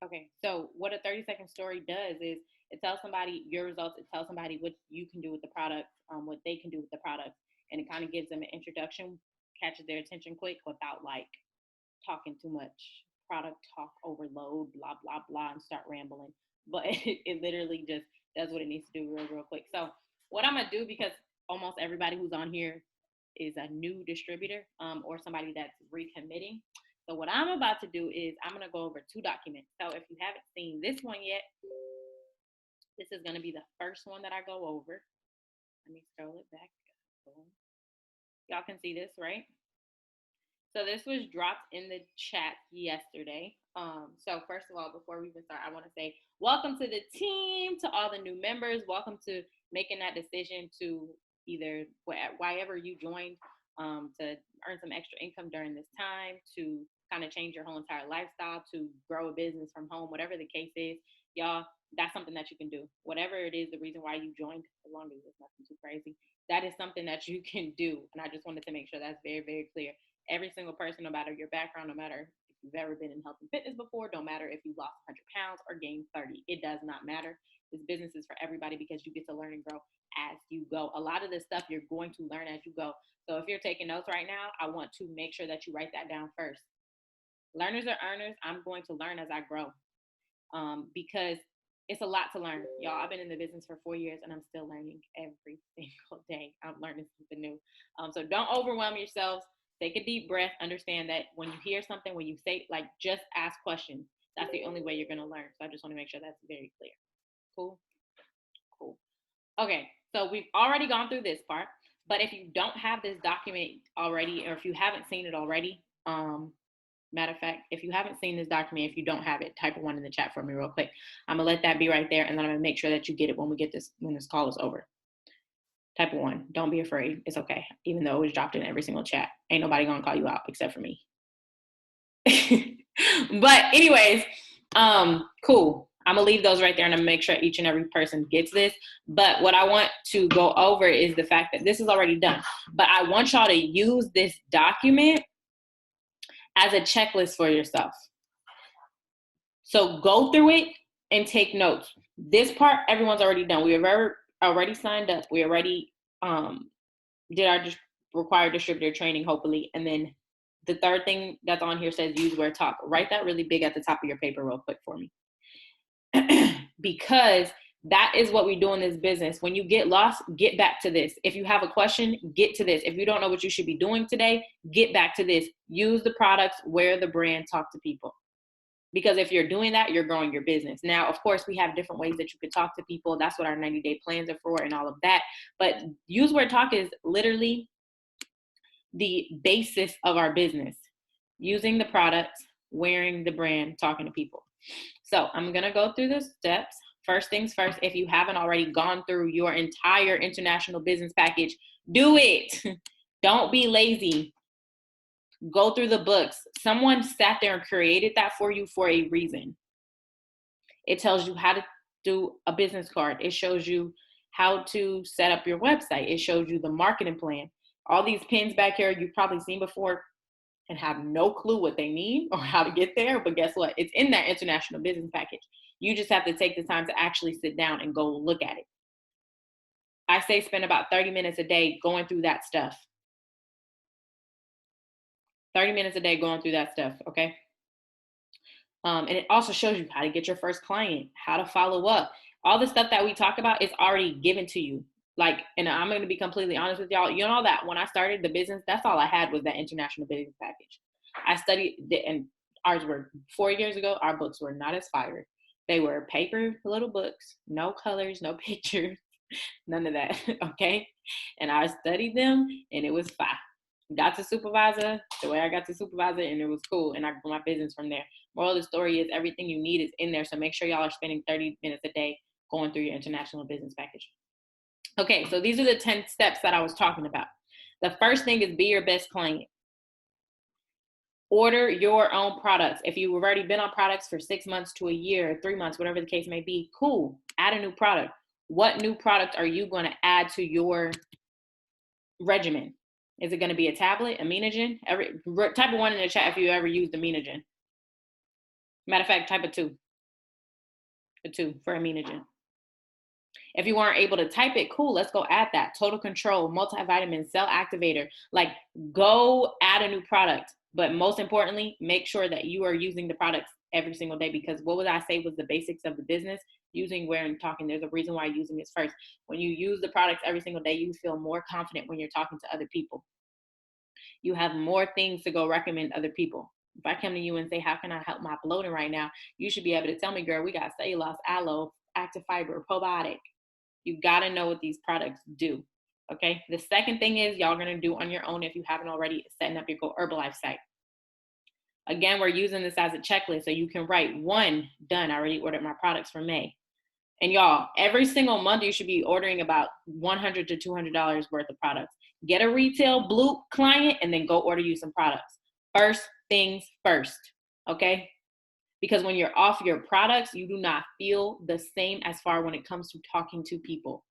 Okay, so what a 30-second story does is it tells somebody your results, it tells somebody what you can do with the product, what they can do with the product, and it kind of gives them an introduction, catches their attention quick without like talking too much product talk overload, blah, blah, blah, and start rambling. But it literally just does what it needs to do real quick. So, what I'm going to do, because almost everybody who's on here is a new distributor or somebody that's recommitting. So, what I'm about to do is I'm going to go over two documents. So, if you haven't seen this one yet, this is going to be the first one that I go over. Let me scroll it back. Y'all can see this, right? So this was dropped in the chat yesterday. So first of all, before we even start, I want to say welcome to the team, to all the new members. Welcome to making that decision to either wherever you joined to earn some extra income during this time, to kind of change your whole entire lifestyle, to grow a business from home, whatever the case is, y'all. That's something that you can do. Whatever it is, the reason why you joined, as long as it's nothing too crazy, that is something that you can do. And I just wanted to make sure that's very, very clear. Every single person, no matter your background, no matter if you've ever been in health and fitness before, don't matter if you lost 100 pounds or gained 30, it does not matter. This business is for everybody because you get to learn and grow as you go. A lot of this stuff you're going to learn as you go. So if you're taking notes right now, I want to make sure that you write that down first. Learners are earners. I'm going to learn as I grow because it's a lot to learn. Y'all, I've been in the business for 4 years and I'm still learning every single day. I'm learning something new. So don't overwhelm yourselves. Take a deep breath. Understand that when you hear something, when you say, like, just ask questions. That's the only way you're going to learn. So I just want to make sure that's very clear. Cool? Cool. Okay, so we've already gone through this part. But if you don't have this document already, or if you haven't seen it already, matter of fact, if you haven't seen this document, if you don't have it, type one in the chat for me real quick. I'm gonna let that be right there, and then I'm gonna make sure that you get it when this call is over. Type one. Don't be afraid. It's okay. Even though it was dropped in every single chat, ain't nobody gonna call you out except for me. But anyways, cool. I'm gonna leave those right there, and I'm gonna make sure each and every person gets this. But what I want to go over is the fact that this is already done. But I want y'all to use this document as a checklist for yourself. So go through it and take notes. This part, everyone's already done. We have already signed up. We already did our required distributor training, hopefully. And then the third thing that's on here says use where talk. Write that really big at the top of your paper real quick for me. Because that is what we do in this business. When you get lost, get back to this. If you have a question, get to this. If you don't know what you should be doing today, get back to this. Use the products, wear the brand, talk to people. Because if you're doing that, you're growing your business. Now, of course, we have different ways that you can talk to people. That's what our 90-day plans are for and all of that. But use where talk is literally the basis of our business. Using the products, wearing the brand, talking to people. So I'm going to go through the steps. First things first, if you haven't already gone through your entire international business package, do it. Don't be lazy. Go through the books. Someone sat there and created that for you for a reason. It tells you how to do a business card. It shows you how to set up your website. It shows you the marketing plan. All these pins back here you've probably seen before and have no clue what they mean or how to get there. But guess what? It's in that international business package. You just have to take the time to actually sit down and go look at it. I say spend about 30 minutes a day going through that stuff. 30 minutes a day going through that stuff, okay? And it also shows you how to get your first client, how to follow up. All the stuff that we talk about is already given to you. Like, and I'm going to be completely honest with y'all. You know that when I started the business, that's all I had was that international business package. I studied, and ours were 4 years ago. Our books were not as fire. They were paper little books, no colors, no pictures, none of that, okay? And I studied them, and it was fine. Got to supervisor the way I got to supervisor, and it was cool. And I grew my business from there. Moral of the story is everything you need is in there. So make sure y'all are spending 30 minutes a day going through your international business package. Okay, so these are the 10 steps that I was talking about. The first thing is be your best client. Order your own products. If you've already been on products for 6 months to a year, 3 months, whatever the case may be, cool. Add a new product. What new product are you going to add to your regimen? Is it going to be a tablet, Aminogen? Type of one in the chat if you ever used Aminogen. Matter of fact, type of two. The 2 for Aminogen. If you weren't able to type it, cool, let's go add that. Total Control, multivitamin, cell activator. Like, go add a new product. But most importantly, make sure that you are using the products every single day, because what would I say was the basics of the business? Using, wear, and talking. There's a reason why using is first. When you use the products every single day, you feel more confident when you're talking to other people. You have more things to go recommend other people. If I come to you and say, how can I help my bloating right now? You should be able to tell me, girl, we got cellulose, aloe, active fiber, probiotic. You got to know what these products do. Okay. The second thing is y'all going to do on your own, if you haven't already, setting up your Go Herbalife site. Again, we're using this as a checklist. So you can write 1, done. I already ordered my products for May. And y'all, every single month, you should be ordering about $100 to $200 worth of products. Get a retail Blue client and then go order you some products. First things first. Okay. Because when you're off your products, you do not feel the same as far when it comes to talking to people.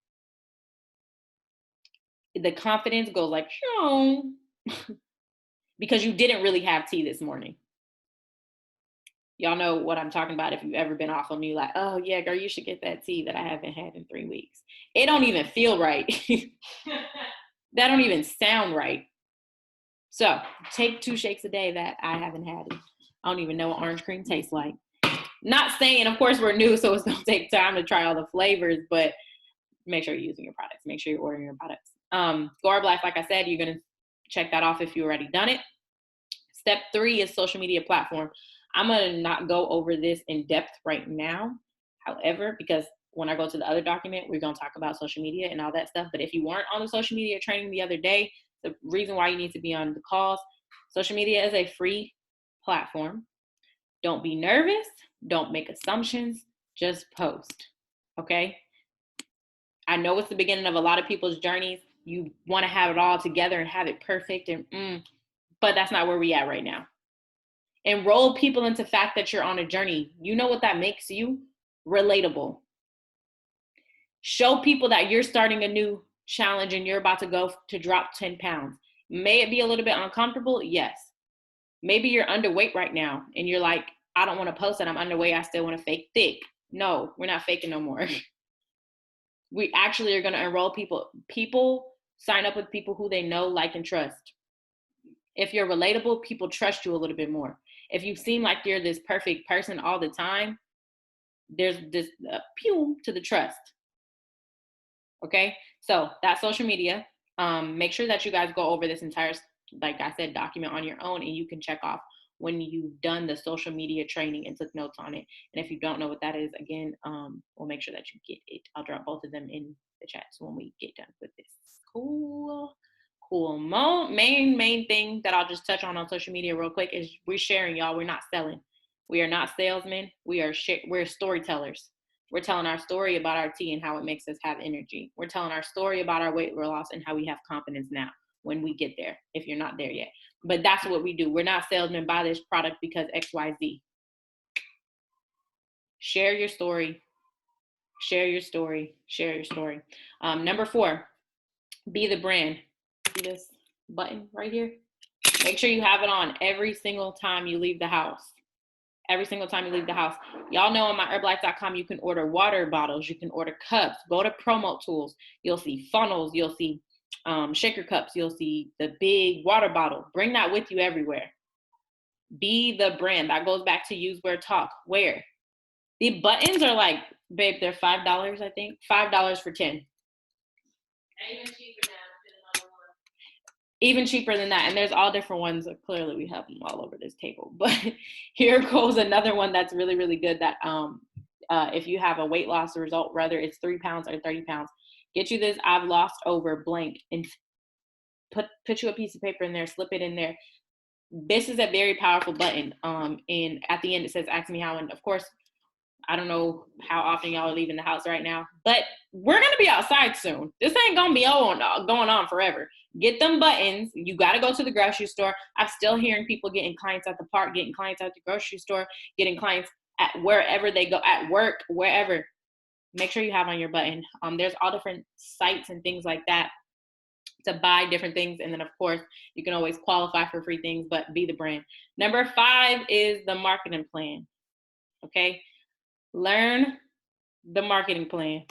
The confidence goes like, shoo, because you didn't really have tea this morning. Y'all know what I'm talking about if you've ever been off of me, like, oh yeah, girl, you should get that tea that I haven't had in 3 weeks. It don't even feel right. That don't even sound right. So take 2 shakes a day that I haven't had. I don't even know what orange cream tastes like. Not saying, of course, we're new, so it's going to take time to try all the flavors, but make sure you're using your products. Make sure you're ordering your products. Go Herbalife, like I said, you're going to check that off if you already done it. Step 3 is social media platform. I'm going to not go over this in depth right now. However, because when I go to the other document, we're going to talk about social media and all that stuff. But if you weren't on the social media training the other day, the reason why you need to be on the calls, social media is a free platform. Don't be nervous. Don't make assumptions. Just post. Okay? I know it's the beginning of a lot of people's journeys. You want to have it all together and have it perfect, but that's not where we at right now. Enroll people into the fact that you're on a journey. You know what that makes you? Relatable. Show people that you're starting a new challenge and you're about to go to drop 10 pounds. May it be a little bit uncomfortable? Yes. Maybe you're underweight right now and you're like, I don't want to post that I'm underweight. I still want to fake thick. No, we're not faking no more. We actually are going to enroll people. People sign up with people who they know, like, and trust. If you're relatable, people trust you a little bit more. If you seem like you're this perfect person all the time, there's this pew to the trust. Okay, so that's social media. Make sure that you guys go over this entire, like I said, document on your own, and you can check off when you've done the social media training and took notes on it. And if you don't know what that is, again, we'll make sure that you get it. I'll drop both of them in the chat when we get done with this. Cool. Main thing that I'll just touch on social media real quick is we're sharing, y'all. We're not selling. We are not salesmen. We're storytellers. We're telling our story about our tea and how it makes us have energy. We're telling our story about our weight loss and how we have confidence now when we get there, if you're not there yet. But that's what we do. We're not salesmen. Buy this product because XYZ. Share your story. Share your story. Share your story. Number 4, be the brand. See this button right here? Make sure you have it on every single time you leave the house. Every single time you leave the house. Y'all know on myherbalife.com, you can order water bottles. You can order cups. Go to promo tools. You'll see funnels. You'll see shaker cups. You'll see the big water bottle. Bring that with you everywhere. Be the brand. That goes back to use, wear, talk. Wear. The buttons are like, babe, they're $5, I think. $5 for 10. Even cheaper now. Even cheaper than that. And there's all different ones. Clearly, we have them all over this table. But here goes another one that's really, really good that if you have a weight loss result, whether it's 3 pounds or 30 pounds, get you this I've lost over blank and put you a piece of paper in there, slip it in there. This is a very powerful button. And at the end, it says, ask me how. And of course, I don't know how often y'all are leaving the house right now, but we're going to be outside soon. This ain't going to be going on forever. Get them buttons. You got to go to the grocery store. I'm still hearing people getting clients at the park, getting clients at the grocery store, getting clients at wherever they go, at work, wherever. Make sure you have on your button. There's all different sites and things like that to buy different things. And then, of course, you can always qualify for free things, but be the brand. Number 5 is the marketing plan. Okay. Learn the marketing plan.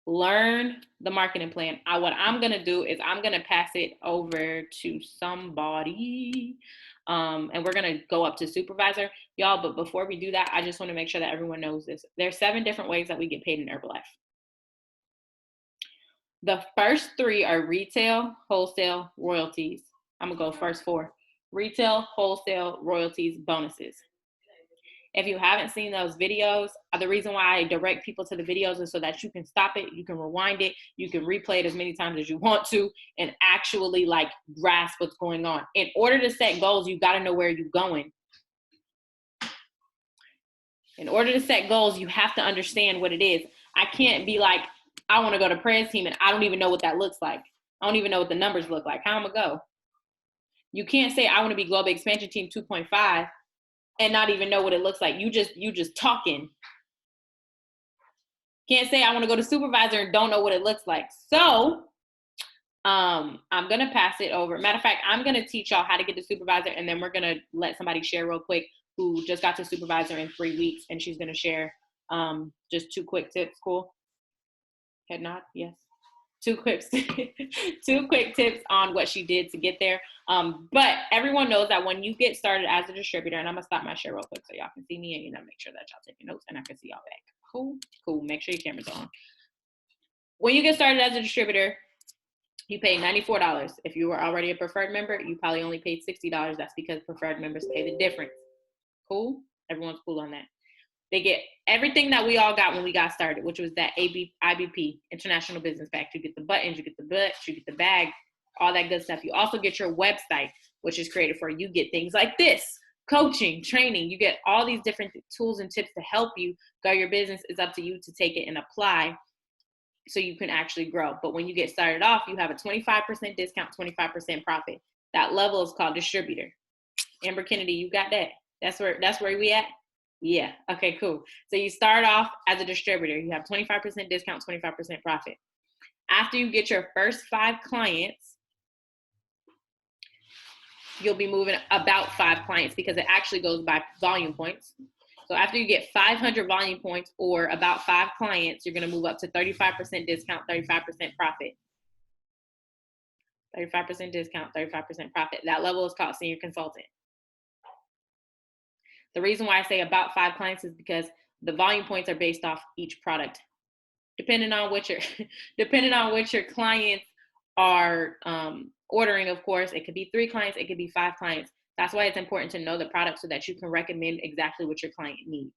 Learn the marketing plan. What I'm going to do is I'm going to pass it over to somebody. And we're going to go up to supervisor, y'all. But before we do that, I just want to make sure that everyone knows this. There's 7 different ways that we get paid in Herbalife. The first 3 are retail, wholesale, royalties. I'm going to go first 4. Retail, wholesale, royalties, bonuses. If you haven't seen those videos, the reason why I direct people to the videos is so that you can stop it, you can rewind it, you can replay it as many times as you want to, and actually like grasp what's going on. In order to set goals, you got to know where you're going. In order to set goals, you have to understand what it is. I can't be like, I want to go to Prez team and I don't even know what that looks like. I don't even know what the numbers look like. How am I going to go? You can't say I want to be global expansion team 2.5 and not even know what it looks like. You just talking. Can't say I want to go to supervisor and don't know what it looks like. So I'm going to pass it over. Matter of fact, I'm going to teach y'all how to get to supervisor, and then we're going to let somebody share real quick who just got to supervisor in 3 weeks, and she's going to share just 2 quick tips. Cool? Head nod? Yes. 2 quick tips on what she did to get there. But everyone knows that when you get started as a distributor, and I'm going to stop my share real quick so y'all can see me and make sure that y'all taking notes and I can see y'all back. Cool. Make sure your camera's on. When you get started as a distributor, you pay $94. If you were already a preferred member, you probably only paid $60. That's because preferred members pay the difference. Cool? Everyone's cool on that. They get everything that we all got when we got started, which was that IBP, International Business Pack. You get the buttons, you get the butts, you get the bag, all that good stuff. You also get your website, which is created for you. You get things like this, coaching, training. You get all these different tools and tips to help you grow your business. It's up to you to take it and apply so you can actually grow. But when you get started off, you have a 25% discount, 25% profit. That level is called distributor. Amber Kennedy, you got that? That's where we at? Yeah. Okay, cool. So you start off as a distributor. You have 25% discount, 25% profit. After you get your first 5 clients, you'll be moving about 5 clients because it actually goes by volume points. So after you get 500 volume points or about 5 clients, you're going to move up to 35% discount, 35% profit. 35% discount, 35% profit. That level is called senior consultant. The reason why I say about 5 clients is because the volume points are based off each product. Depending on what your clients are ordering, of course, it could be 3 clients, it could be 5 clients. That's why it's important to know the product so that you can recommend exactly what your client needs.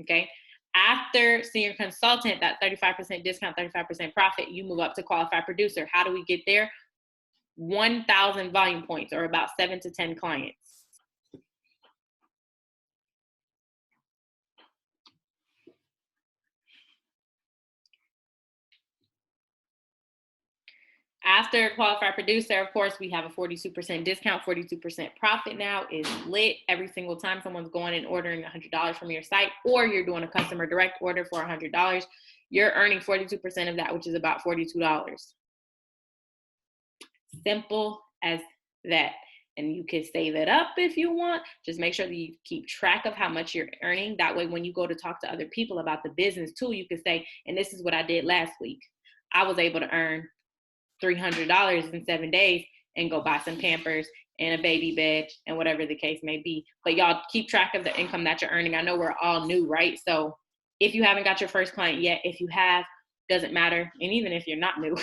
Okay. After senior consultant, that 35% discount, 35% profit, you move up to qualified producer. How do we get there? 1,000 volume points or about 7 to 10 clients. After qualified producer, of course, we have a 42% discount, 42% profit now is lit every single time someone's going and ordering $100 from your site, or you're doing a customer direct order for $100. You're earning 42% of that, which is about $42. Simple as that. And you can save it up if you want. Just make sure that you keep track of how much you're earning. That way, when you go to talk to other people about the business too, you can say, and this is what I did last week. I was able to earn $300 in 7 days and go buy some Pampers and a baby bed and whatever the case may be. But y'all keep track of the income that you're earning. I know we're all new, right? So if you haven't got your first client yet, if you have, doesn't matter. And even if you're not new,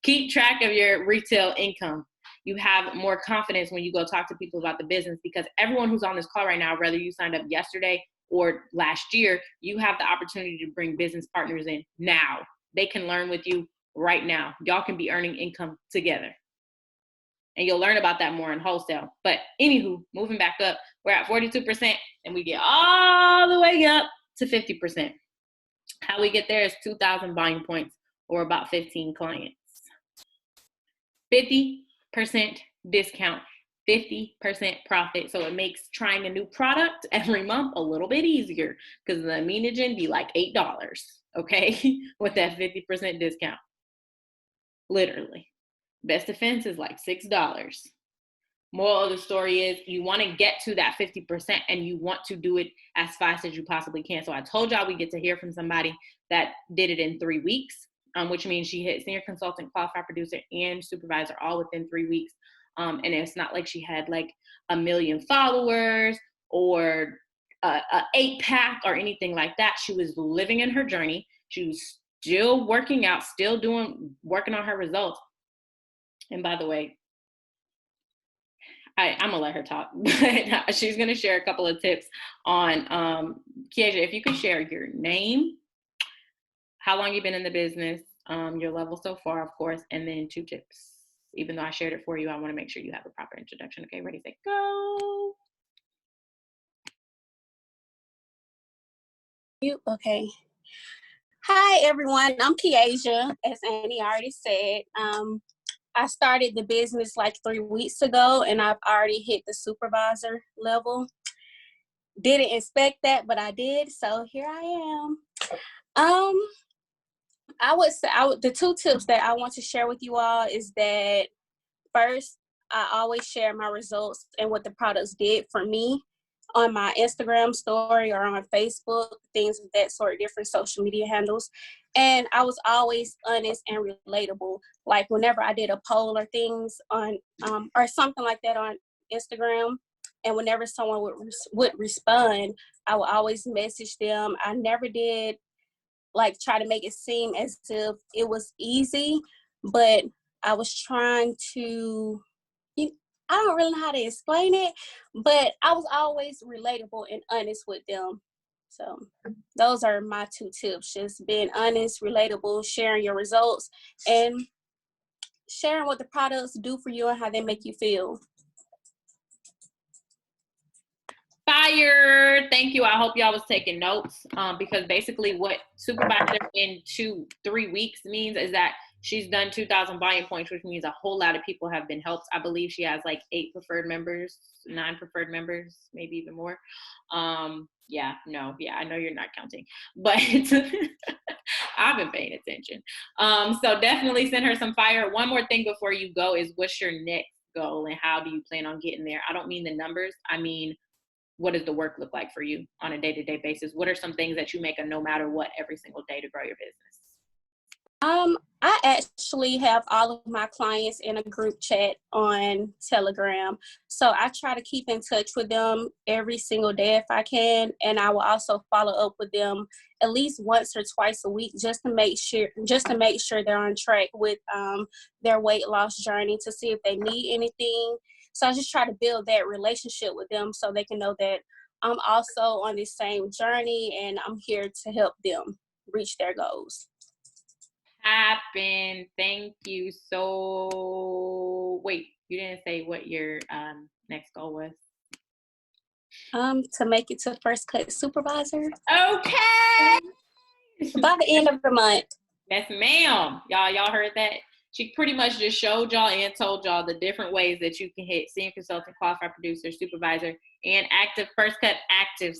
keep track of your retail income. You have more confidence when you go talk to people about the business, because everyone who's on this call right now, whether you signed up yesterday or last year, you have the opportunity to bring business partners in now. They can learn with you right now. Y'all can be earning income together. And you'll learn about that more in wholesale. But anywho, moving back up, we're at 42% and we get all the way up to 50%. How we get there is 2,000 volume points or about 15 clients. 50% discount, 50% profit. So it makes trying a new product every month a little bit easier, because the Aminogen be like $8, okay, with that 50% discount. Literally. Best Defense is like $6. Moral of the story is you want to get to that 50% and you want to do it as fast as you possibly can. So I told y'all we get to hear from somebody that did it in 3 weeks, which means she hit senior consultant, qualified producer, and supervisor all within 3 weeks. And it's not like she had like 1 million followers or a 8-pack or anything like that. She was living in her journey. She was still working out, still working on her results. And by the way, I'm gonna let her talk, but she's gonna share a couple of tips on Kiesha, if you could share your name, how long you've been in the business, your level so far, of course, and then 2 tips. Even though I shared it for you, I want to make sure you have a proper introduction. Okay, ready, set, go. Okay. Hi, everyone. I'm Kiesha, as Annie already said. I started the business like 3 weeks ago, and I've already hit the supervisor level. Didn't expect that, but I did, so here I am. I would say the 2 tips that I want to share with you all is that first, I always share my results and what the products did for me on my Instagram story or on Facebook, things of that sort, different social media handles. And I was always honest and relatable. Like whenever I did a poll or things on, or something like that on Instagram, and whenever someone would respond, I would always message them. I never did like try to make it seem as if it was easy, but I was trying to, I don't really know how to explain it, but I was always relatable and honest with them. So those are my 2 tips, just being honest, relatable, sharing your results, and sharing what the products do for you and how they make you feel. Fire. Thank you. I hope y'all was taking notes, because basically what supervisor in 3 weeks means is that she's done 2,000 volume points, which means a whole lot of people have been helped. I believe she has like 8 preferred members, 9 preferred members, maybe even more. I know you're not counting, but I've been paying attention. So definitely send her some fire. One more thing before you go is, what's your next goal and how do you plan on getting there? I don't mean the numbers. I mean, what does the work look like for you on a day-to-day basis? What are some things that you make a no matter what every single day to grow your business? I actually have all of my clients in a group chat on Telegram. So I try to keep in touch with them every single day if I can. And I will also follow up with them at least once or twice a week just to make sure they're on track with their weight loss journey, to see if they need anything. So I just try to build that relationship with them so they can know that I'm also on this same journey and I'm here to help them reach their goals. Happen. Thank you. So wait, you didn't say what your next goal was. To make it to First Cut supervisor. Okay. By the end of the month. Yes, ma'am. Y'all heard that? She pretty much just showed y'all and told y'all the different ways that you can hit senior consultant, qualified producer, supervisor, and active First Cut active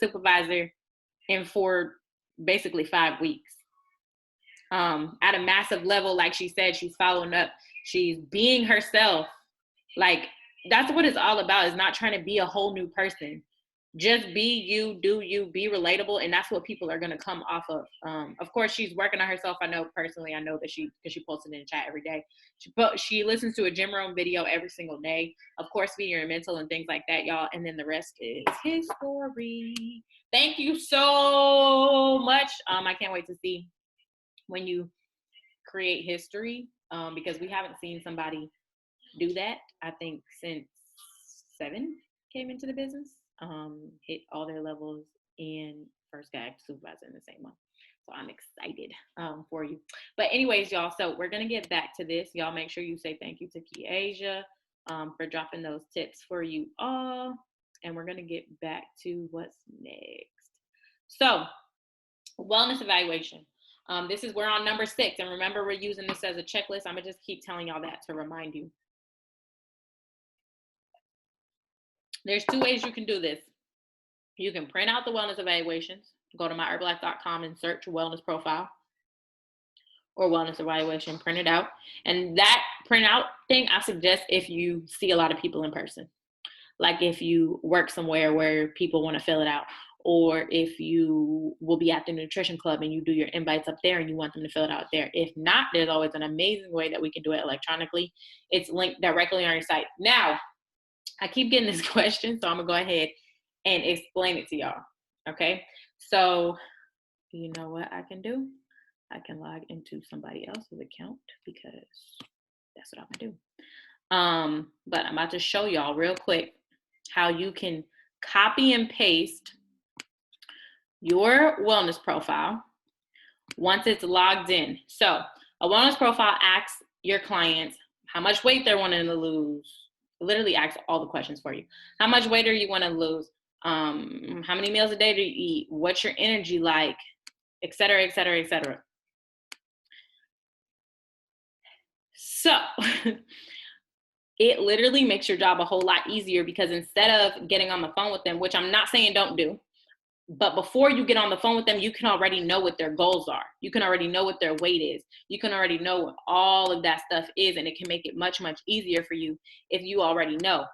supervisor in for basically 5 weeks. At a massive level, like she said, she's following up. She's being herself. Like, that's what it's all about, is not trying to be a whole new person. Just be you, do you, be relatable, and that's what people are going to come off of. Of course, she's working on herself. I know personally, that she posted in the chat every day. She listens to a Jim Rohn video every single day. Of course, feeding her mental and things like that, y'all. And then the rest is history. Thank you so much. I can't wait to see when you create history, because we haven't seen somebody do that, I think, since 7 came into the business, hit all their levels and first got supervisor in the same month. So I'm excited for you. But anyways, y'all, so we're going to get back to this. Y'all make sure you say thank you to Kiesha for dropping those tips for you all. And we're going to get back to what's next. So wellness evaluation. We're on number 6. And remember, we're using this as a checklist. I'm going to just keep telling y'all that to remind you. There's 2 ways you can do this. You can print out the wellness evaluations, go to myherbalife.com and search wellness profile. or wellness evaluation printed out. And that printout thing, I suggest if you see a lot of people in person. Like if you work somewhere where people want to fill it out, or if you will be at the nutrition club and you do your invites up there and you want them to fill it out there. If not, there's always an amazing way that we can do it electronically. It's linked directly on your site. Now, I keep getting this question, so I'm gonna go ahead and explain it to y'all, okay? So, you know what I can do? I can log into somebody else's account because that's what I'm gonna do. But I'm about to show y'all real quick how you can copy and paste your wellness profile once it's logged in. So a wellness profile asks your clients how much weight they're wanting to lose. It literally asks all the questions for you. How much weight are you want to lose? How many meals a day do you eat? What's your energy like? Et cetera, et cetera, et cetera. So it literally makes your job a whole lot easier, because instead of getting on the phone with them, which I'm not saying don't do, but before you get on the phone with them, you can already know what their goals are. You can already know what their weight is. You can already know what all of that stuff is, and it can make it much, much easier for you if you already know.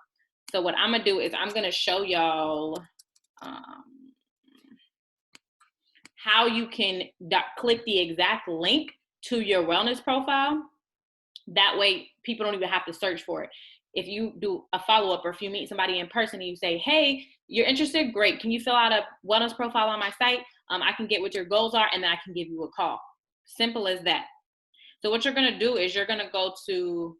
So what I'm gonna do is I'm gonna show y'all how you can click the exact link to your wellness profile. That way people don't even have to search for it. If you do a follow-up, or if you meet somebody in person and you say, hey, you're interested, great, can you fill out a wellness profile on my site? I can get what your goals are, and then I can give you a call. Simple as that. So what you're gonna do is you're gonna go to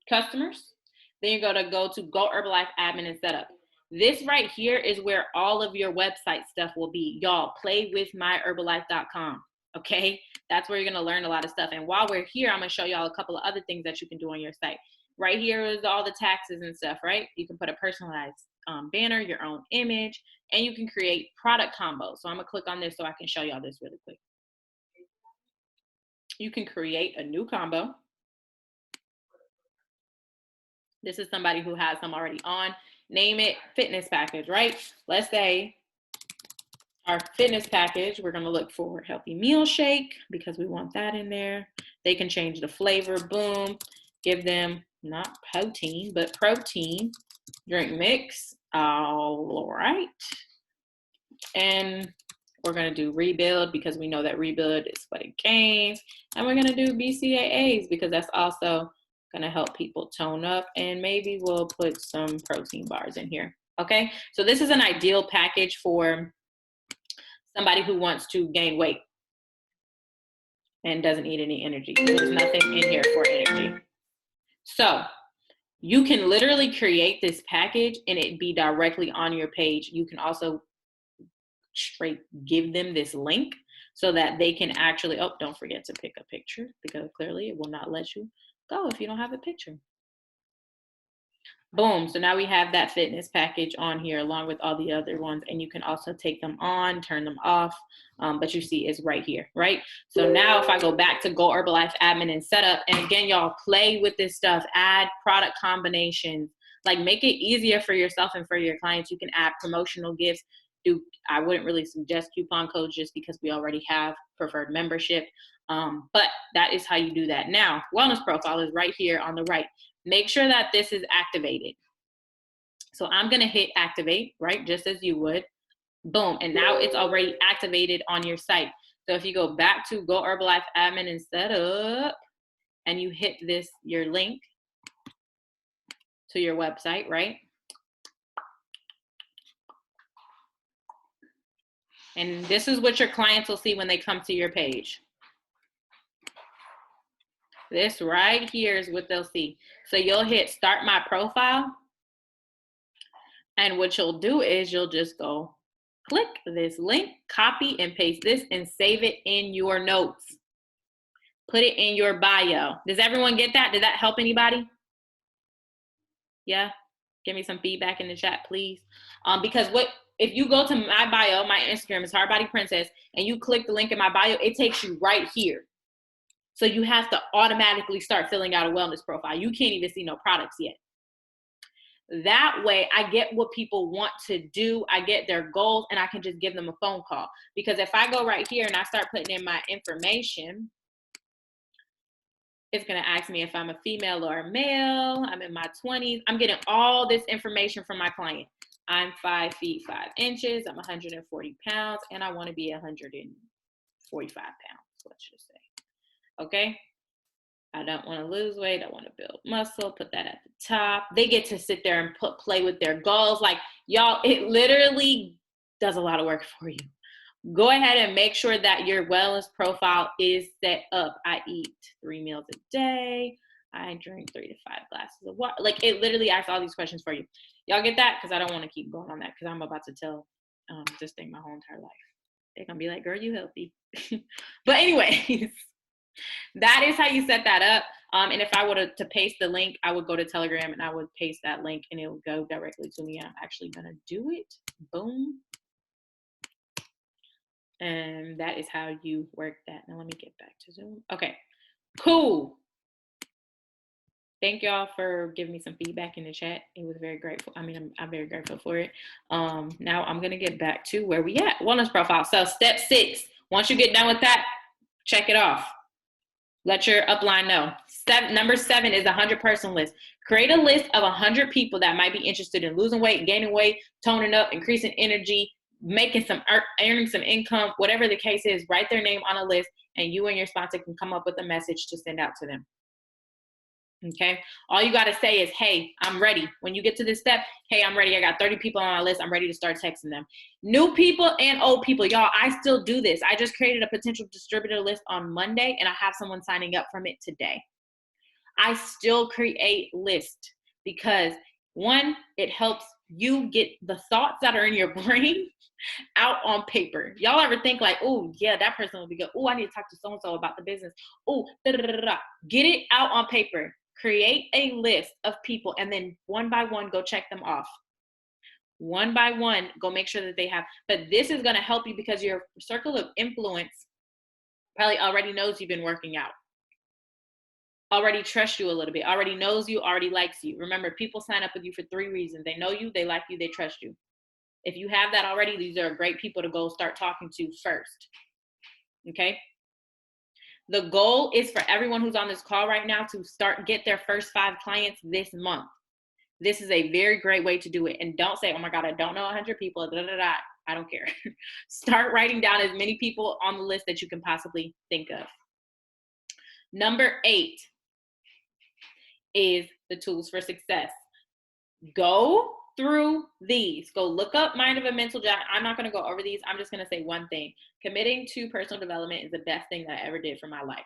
customers, then you're gonna go to Go Herbalife Admin and Setup. This right here is where all of your website stuff will be. Y'all, playwithmyherbalife.com. Okay, that's where you're gonna learn a lot of stuff. And while we're here, I'm gonna show y'all a couple of other things that you can do on your site. Right here is all the taxes and stuff, right? You can put a personalized banner, your own image, and you can create product combos. So I'm gonna click on this so I can show y'all this really quick. You can create a new combo. This is somebody who has some already on. Name it fitness package, right? Let's say our fitness package, we're gonna look for healthy meal shake because we want that in there. They can change the flavor, boom. Give them not protein, but protein drink mix. All right. And we're gonna do rebuild because we know that rebuild is what it gains. And we're gonna do BCAAs because that's also gonna help people tone up, and maybe we'll put some protein bars in here. Okay, so this is an ideal package for somebody who wants to gain weight and doesn't need any energy. There's nothing in here for energy. So you can literally create this package and it be directly on your page. You can also straight give them this link so that they can actually, oh, don't forget to pick a picture because clearly it will not let you go if you don't have a picture. Boom. So now we have that fitness package on here along with all the other ones, and you can also take them on, turn them off, but you see it's right here, right? So now if I go back to Go Herbalife Admin and Setup, and again, y'all play with this stuff, add product combinations, like make it easier for yourself and for your clients. You can add promotional gifts. I wouldn't really suggest coupon codes just because we already have preferred membership, but that is how you do that. Now, wellness profile is right here on the right. Make sure that this is activated. So I'm gonna hit activate, right? Just as you would. Boom, and now it's already activated on your site. So if you go back to Go Herbalife Admin and Setup, and you hit this, your link to your website, right? And this is what your clients will see when they come to your page. This right here is what they'll see. So you'll hit start my profile. And what you'll do is you'll just go click this link, copy and paste this, and save it in your notes. Put it in your bio. Does everyone get that? Did that help anybody? Yeah? Give me some feedback in the chat, please. Because if you go to my bio, my Instagram is Hard Body Princess, and you click the link in my bio, it takes you right here. So you have to automatically start filling out a wellness profile. You can't even see no products yet. That way I get what people want to do. I get their goals, and I can just give them a phone call. Because if I go right here and I start putting in my information, it's going to ask me if I'm a female or a male. I'm in my 20s. I'm getting all this information from my client. I'm 5 feet 5 inches. I'm 140 pounds, and I want to be 145 pounds, let's just say. Okay. I don't want to lose weight. I want to build muscle. Put that at the top. They get to sit there and play with their goals. Like, y'all, it literally does a lot of work for you. Go ahead and make sure that your wellness profile is set up. I eat 3 meals a day. I drink 3 to 5 glasses of water. Like, it literally asks all these questions for you. Y'all get that? Because I don't want to keep going on that, because I'm about to tell this thing my whole entire life. They're going to be like, girl, you healthy. But anyways, that is how you set that up. And if I were to paste the link, I would go to Telegram and I would paste that link and it would go directly to me. I'm actually going to do it. Boom. And that is how you work that. Now let me get back to Zoom. Okay, cool. Thank y'all for giving me some feedback in the chat. It was very grateful. I mean, I'm very grateful for it. Now I'm going to get back to where we at. Wellness profile. So step 6, once you get done with that, check it off. Let your upline know. Number 7 is a 100-person list. Create a list of 100 people that might be interested in losing weight, gaining weight, toning up, increasing energy, earning some income, whatever the case is. Write their name on a list, and you and your sponsor can come up with a message to send out to them. Okay. All you got to say is, hey, I'm ready. When you get to this step, hey, I'm ready. I got 30 people on my list. I'm ready to start texting them. New people and old people. Y'all, I still do this. I just created a potential distributor list on Monday, and I have someone signing up from it today. I still create lists because, one, it helps you get the thoughts that are in your brain out on paper. Y'all ever think like, oh, yeah, that person will be good. Oh, I need to talk to so-and-so about the business. Oh, get it out on paper. Create a list of people, and then one by one, go check them off. One by one, go make sure that they have. But this is going to help you because your circle of influence probably already knows you've been working out, already trusts you a little bit, already knows you, already likes you. Remember, people sign up with you for 3 reasons. They know you, they like you, they trust you. If you have that already, these are great people to go start talking to first. Okay? The goal is for everyone who's on this call right now to get their first 5 clients this month. This is a very great way to do it. And don't say, oh my God, I don't know 100 people. I don't care. Start writing down as many people on the list that you can possibly think of. Number 8 is the tools for success. Go through these. Go look up Mind of a Mental Giant. I'm not going to go over these. I'm just going to say one thing. Committing to personal development is the best thing that I ever did for my life.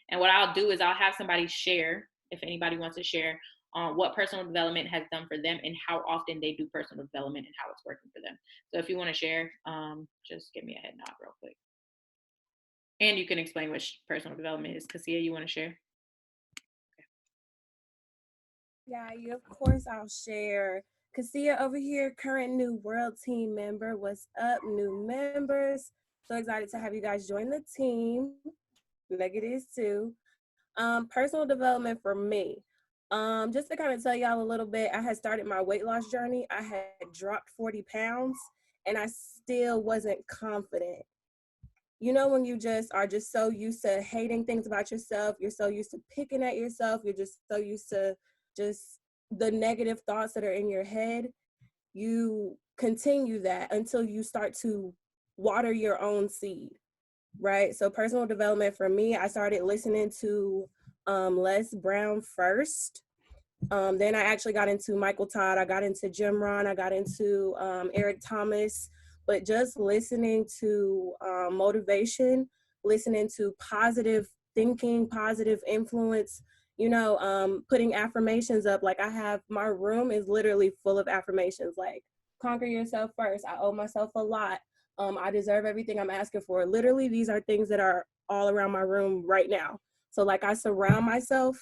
And what I'll do is I'll have somebody share, if anybody wants to share, what personal development has done for them and how often they do personal development and how it's working for them. So if you want to share, just give me a head nod real quick. And you can explain what personal development is. Cassia, you want to share? Yeah, of course I'll share. Cassia over here, current new world team member. What's up, new members? So excited to have you guys join the team. Megan is too. Personal development for me. Just to kind of tell y'all a little bit, I had started my weight loss journey. I had dropped 40 pounds and I still wasn't confident. You know, when you just are just so used to hating things about yourself, you're so used to picking at yourself, you're just so used to just the negative thoughts that are in your head, you continue that until you start to water your own seed, right? So personal development for me, I started listening to Les Brown first. Then I actually got into Michael Todd, I got into Jim Rohn, I got into Eric Thomas, but just listening to motivation, listening to positive thinking, positive influence, you know, putting affirmations up. Like my room is literally full of affirmations, like conquer yourself first. I owe myself a lot. I deserve everything I'm asking for. Literally, these are things that are all around my room right now. So like I surround myself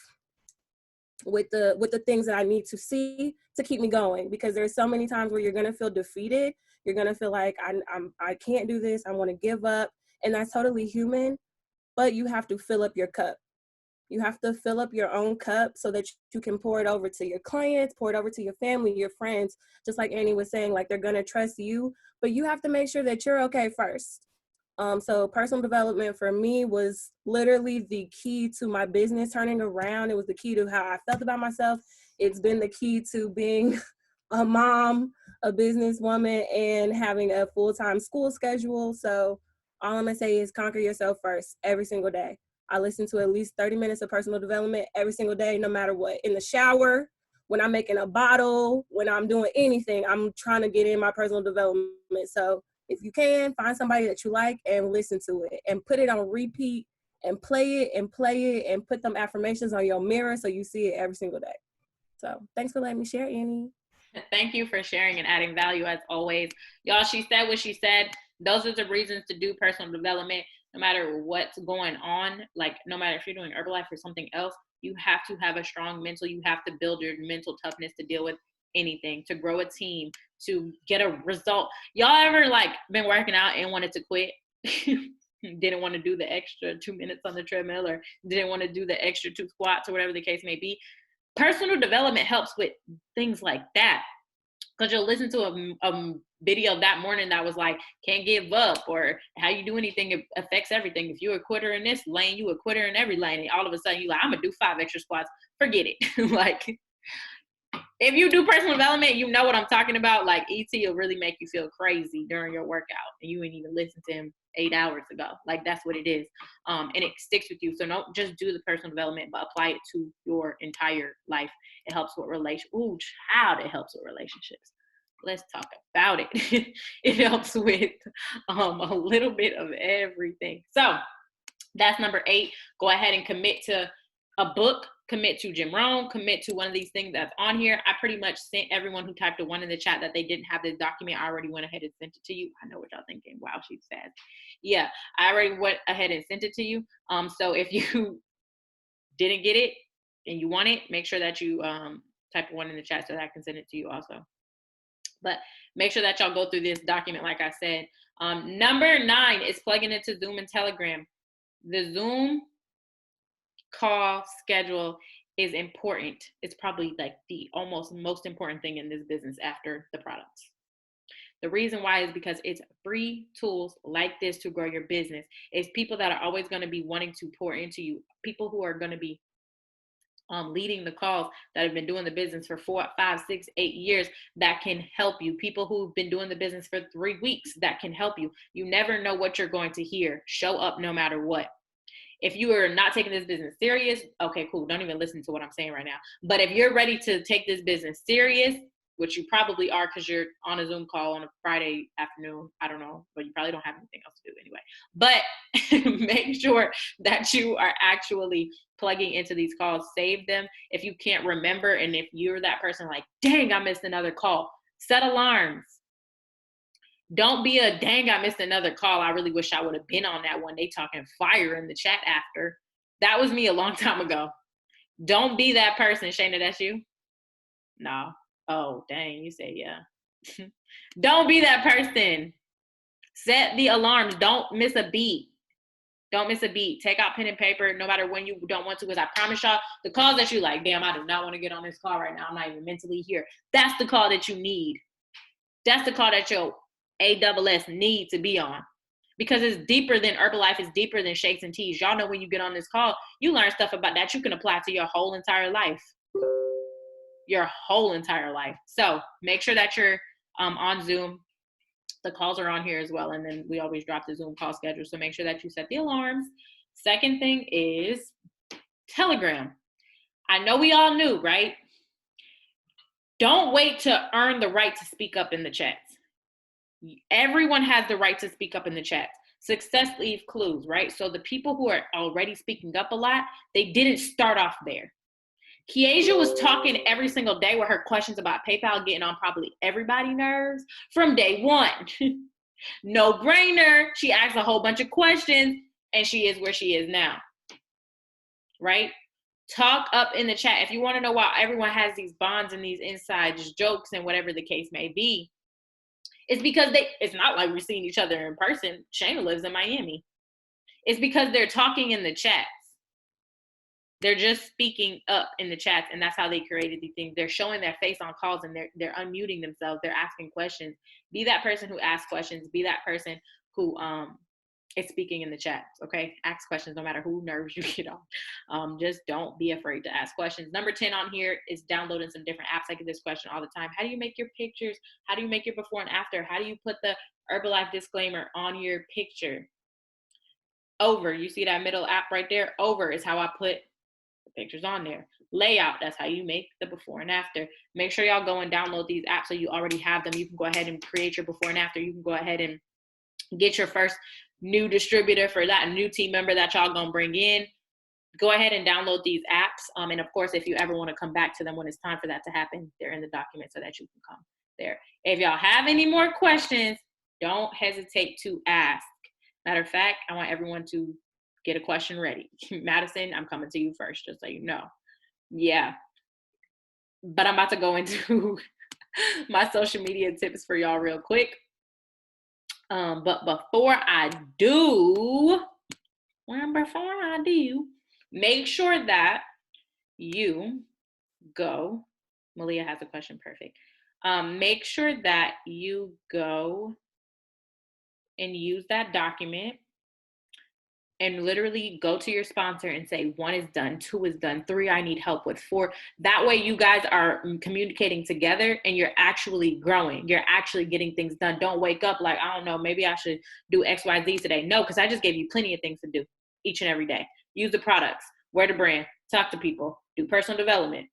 with the things that I need to see to keep me going, because there's so many times where you're going to feel defeated. You're going to feel like I can't do this. I want to give up. And that's totally human, but you have to fill up your cup. You have to fill up your own cup so that you can pour it over to your clients, pour it over to your family, your friends. Just like Annie was saying, like they're gonna trust you, but you have to make sure that you're okay first. So personal development for me was literally the key to my business turning around. It was the key to how I felt about myself. It's been the key to being a mom, a businesswoman, and having a full-time school schedule. So all I'm gonna say is conquer yourself first every single day. I listen to at least 30 minutes of personal development every single day, no matter what. In the shower, when I'm making a bottle, when I'm doing anything, I'm trying to get in my personal development. So if you can, find somebody that you like and listen to it and put it on repeat and play it and play it and put them affirmations on your mirror so you see it every single day. So thanks for letting me share, Annie. Thank you for sharing and adding value as always. Y'all, she said what she said. Those are the reasons to do personal development, no matter what's going on. Like, no matter if you're doing Herbalife or something else, you have to have a strong mental. You have to build your mental toughness to deal with anything, to grow a team, to get a result. Y'all ever like been working out and wanted to quit? Didn't want to do the extra 2 minutes on the treadmill, or didn't want to do the extra 2 squats, or whatever the case may be. Personal development helps with things like that, because you'll listen to a video that morning that was like, can't give up, or how you do anything affects everything. If you're a quitter in this lane, you a quitter in every lane, and all of a sudden you're like, I'm gonna do 5 extra squats. Forget it. Like, if you do personal development, you know what I'm talking about. Like, ET will really make you feel crazy during your workout, and you ain't even listen to him 8 hours ago. Like, that's what it is. And it sticks with you. So don't just do the personal development, but apply it to your entire life. It helps with it helps with relationships. Let's talk about it. It helps with a little bit of everything. So that's number 8. Go ahead and commit to a book, commit to Jim Rohn, commit to one of these things that's on here. I pretty much sent everyone who typed a 1 in the chat that they didn't have this document. I already went ahead and sent it to you. I know what y'all thinking. Wow, she's fast. Yeah, I already went ahead and sent it to you. So if you didn't get it and you want it, make sure that you type a 1 in the chat so that I can send it to you also. But make sure that y'all go through this document, like I said. Number 9 is plugging into Zoom and Telegram. The Zoom call schedule is important. It's probably like the almost most important thing in this business after the products. The reason why is because it's free tools like this to grow your business. It's people that are always going to be wanting to pour into you, people who are going to be leading the calls, that have been doing the business for 4, 5, 6, 8 years, that can help you. People who've been doing the business for 3 weeks, that can help you. You never know what you're going to hear. Show up no matter what. If you are not taking this business serious, okay, cool. Don't even listen to what I'm saying right now. But if you're ready to take this business serious, which you probably are because you're on a Zoom call on a Friday afternoon, I don't know, but you probably don't have anything else to do anyway. But make sure that you are actually plugging into these calls. Save them if you can't remember. And if you're that person like, dang, I missed another call, set alarms. Don't be a dang, I missed another call. I really wish I would have been on that one. They talking fire in the chat after. That was me a long time ago. Don't be that person. Shayna, that's you? No. Oh, dang, you say yeah. Don't be that person. Set the alarms. Don't miss a beat. Don't miss a beat. Take out pen and paper no matter when you don't want to, because I promise y'all, the calls that you like, damn, I do not want to get on this call right now. I'm not even mentally here. That's the call that you need. That's the call that your ASS need to be on, because it's deeper than Herbalife. It's deeper than shakes and teas. Y'all know when you get on this call, you learn stuff about that you can apply to your whole entire life. Your whole entire life. So make sure that you're on Zoom. The calls are on here as well. And then we always drop the Zoom call schedule. So make sure that you set the alarms. Second thing is Telegram. I know we all knew, right? Don't wait to earn the right to speak up in the chats. Everyone has the right to speak up in the chats. Success leaves clues, right? So the people who are already speaking up a lot, they didn't start off there. Kiesha was talking every single day with her questions about PayPal, getting on probably everybody's nerves from day one. No brainer. She asked a whole bunch of questions, and she is where she is now, right? Talk up in the chat. If you want to know why everyone has these bonds and these inside jokes and whatever the case may be, it's because it's not like we're seeing each other in person. Shayna lives in Miami. It's because they're talking in the chats. They're just speaking up in the chats, and that's how they created these things. They're showing their face on calls, and they're unmuting themselves. They're asking questions. Be that person who asks questions. Be that person who is speaking in the chats. Okay, ask questions no matter who nerves you get on. Just don't be afraid to ask questions. Number 10 on here is downloading some different apps. I get this question all the time. How do you make your pictures? How do you make your before and after? How do you put the Herbalife disclaimer on your picture? Over, you see that middle app right there? Over is how I put pictures on there. Layout, that's how you make the before and after. Make sure y'all go and download these apps so you already have them. You can go ahead and create your before and after. You can go ahead and get your first new distributor for that new team member that y'all gonna bring in. Go ahead and download these apps. And of course, if you ever want to come back to them when it's time for that to happen, they're in the document so that you can come there. If y'all have any more questions, don't hesitate to ask. Matter of fact, I want everyone to get a question ready. Madison, I'm coming to you first, just so you know. Yeah. But I'm about to go into my social media tips for y'all real quick. But before I do, make sure that you go. Malia has a question, perfect. Make sure that you go and use that document and literally go to your sponsor and say 1 is done, 2 is done, 3 I need help with, 4. That way you guys are communicating together and you're actually growing. You're actually getting things done. Don't wake up like, I don't know, maybe I should do XYZ today. No, because I just gave you plenty of things to do each and every day. Use the products, wear the brand, talk to people, do personal development.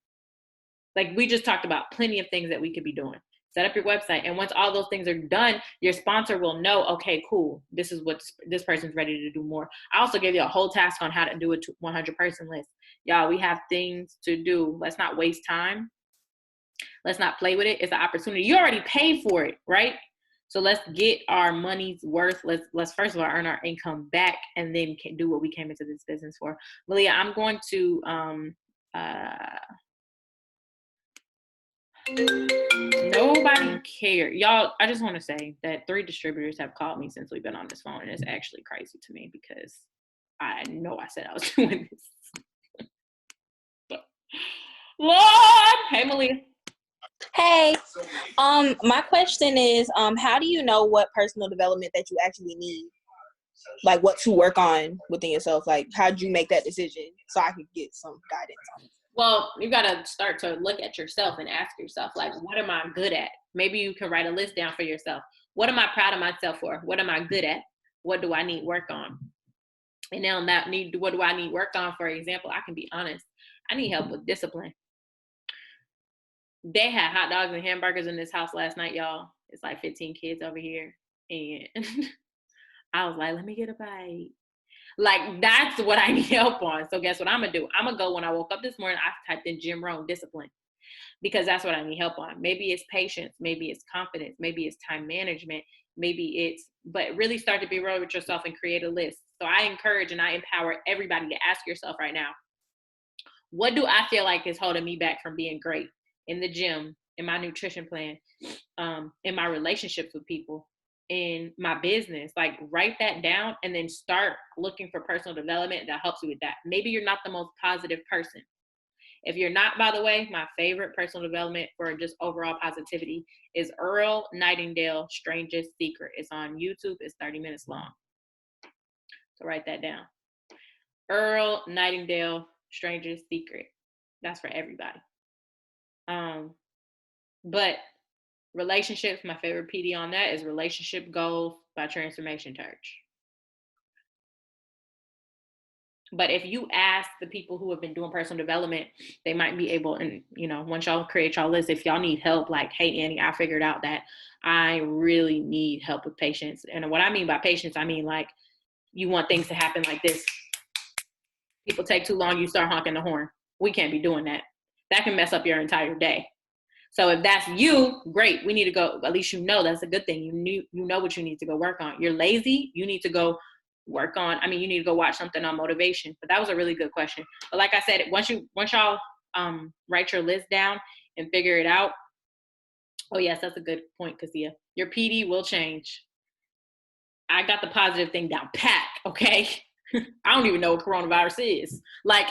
Like we just talked about plenty of things that we could be doing. Set up your website. And once all those things are done, your sponsor will know, okay, cool. This is what this person's ready to do more. I also gave you a whole task on how to do a 100 person list. Y'all, we have things to do. Let's not waste time. Let's not play with it. It's an opportunity. You already paid for it, right? So let's get our money's worth. Let's first of all earn our income back and then do what we came into this business for. Malia, I'm going to nobody cared. Y'all, I just want to say that 3 distributors have called me since we've been on this phone, and it's actually crazy to me because I know I said I was doing this. Lord! Hey, Malia. Hey, my question is, how do you know what personal development that you actually need? Like what to work on within yourself? Like, how'd you make that decision so I could get some guidance on it? Well, you got to start to look at yourself and ask yourself, like, what am I good at? Maybe you can write a list down for yourself. What am I proud of myself for? What am I good at? What do I need work on? And now what do I need work on? For example, I can be honest. I need help with discipline. They had hot dogs and hamburgers in this house last night, y'all. It's like 15 kids over here. And I was like, let me get a bite. Like, that's what I need help on. So guess what I'm going to do? I'm going to go when I woke up this morning, I typed in Jim Rohn discipline because that's what I need help on. Maybe it's patience. Maybe it's confidence. Maybe it's time management. But really start to be real with yourself and create a list. So I encourage and I empower everybody to ask yourself right now, what do I feel like is holding me back from being great in the gym, in my nutrition plan, in my relationships with people, in my business? Like, write that down and then start looking for personal development that helps you with that. Maybe you're not the most positive person. If you're not, by the way, my favorite personal development for just overall positivity is Earl Nightingale, Strangest Secret. It's on YouTube. It's 30 minutes long. So write that down. Earl Nightingale, Strangest Secret. That's for everybody. But relationships, my favorite PD on that is Relationship Goals by Transformation Church. But if you ask the people who have been doing personal development, they might be able, and once y'all create y'all list, if y'all need help, like, hey, Annie, I figured out that I really need help with patience. And what I mean by patience, I mean, like, you want things to happen like this. People take too long, you start honking the horn. We can't be doing that. That can mess up your entire day. So if that's you, great. We need to go, at least that's a good thing. You know what you need to go work on. You're lazy, you need to go work on, you need to go watch something on motivation. But that was a really good question. But like I said, once y'all write your list down and figure it out, oh yes, that's a good point, Cassia. Your PD will change. I got the positive thing down pat, okay? I don't even know what coronavirus is. Like,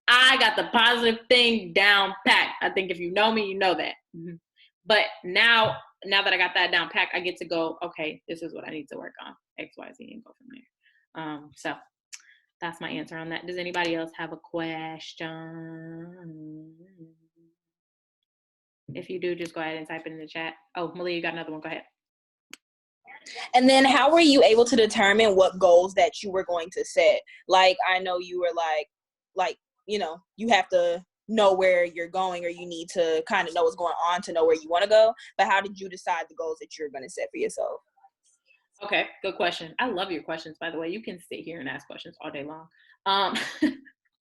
I got the positive thing down pat. I think if you know me, you know that. Mm-hmm. But now that I got that down pat, I get to go, okay, this is what I need to work on, X, Y, Z, and go from there. So that's my answer on that. Does anybody else have a question? If you do, just go ahead and type it in the chat. Oh, Malia, you got another one. Go ahead. And then how were you able to determine what goals that you were going to set? Like, I know you were like, you know, you have to know where you're going, or you need to kind of know what's going on to know where you want to go. But how did you decide the goals that you're going to set for yourself? Okay, good question. I love your questions, by the way. You can sit here and ask questions all day long.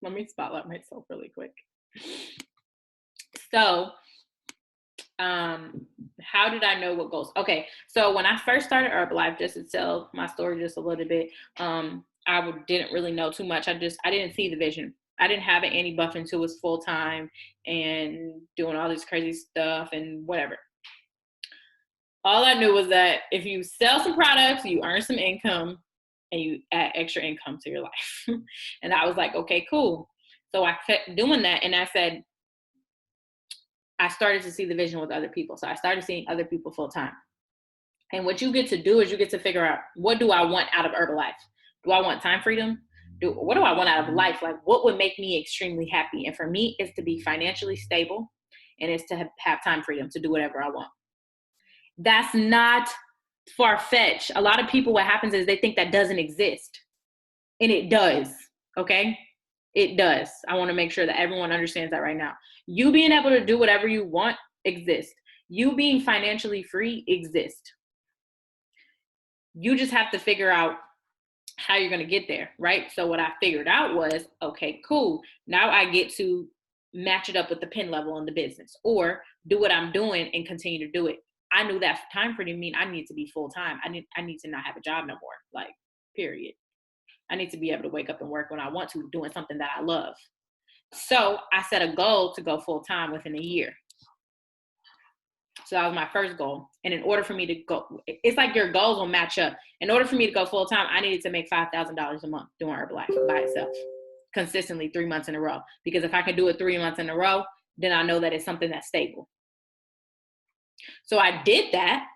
Let me spotlight myself really quick. So, how did I know what goals? Okay, so when I first started Herbalife, just to tell my story just a little bit, I didn't really know too much. I didn't see the vision. I didn't have an Annie Buffins who was full time and doing all this crazy stuff and whatever. All I knew was that if you sell some products, you earn some income and you add extra income to your life. And I was like, okay, cool. So I kept doing that, and I said, I started to see the vision with other people. So I started seeing other people full time. And what you get to do is you get to figure out, what do I want out of Herbalife? Do I want time freedom? What do I want out of life? Like, what would make me extremely happy? And for me, it's to be financially stable, and it's to have time freedom to do whatever I want. That's not far-fetched. A lot of people, what happens is they think that doesn't exist. And it does, okay? It does. I want to make sure that everyone understands that right now. You being able to do whatever you want exists. You being financially free exists. You just have to figure out how you're going to get there, right? So what I figured out was, okay, cool. Now I get to match it up with the pin level in the business, or do what I'm doing and continue to do it. I knew that time freedom mean I need to be full time. I need to not have a job no more, like, period. I need to be able to wake up and work when I want to, doing something that I love. So I set a goal to go full time within a year. So that was my first goal. And in order for me to go, it's like your goals will match up. In order for me to go full time, I needed to make $5,000 a month doing Herbalife by itself, consistently 3 months in a row. Because if I can do it 3 months in a row, then I know that it's something that's stable. So I did that.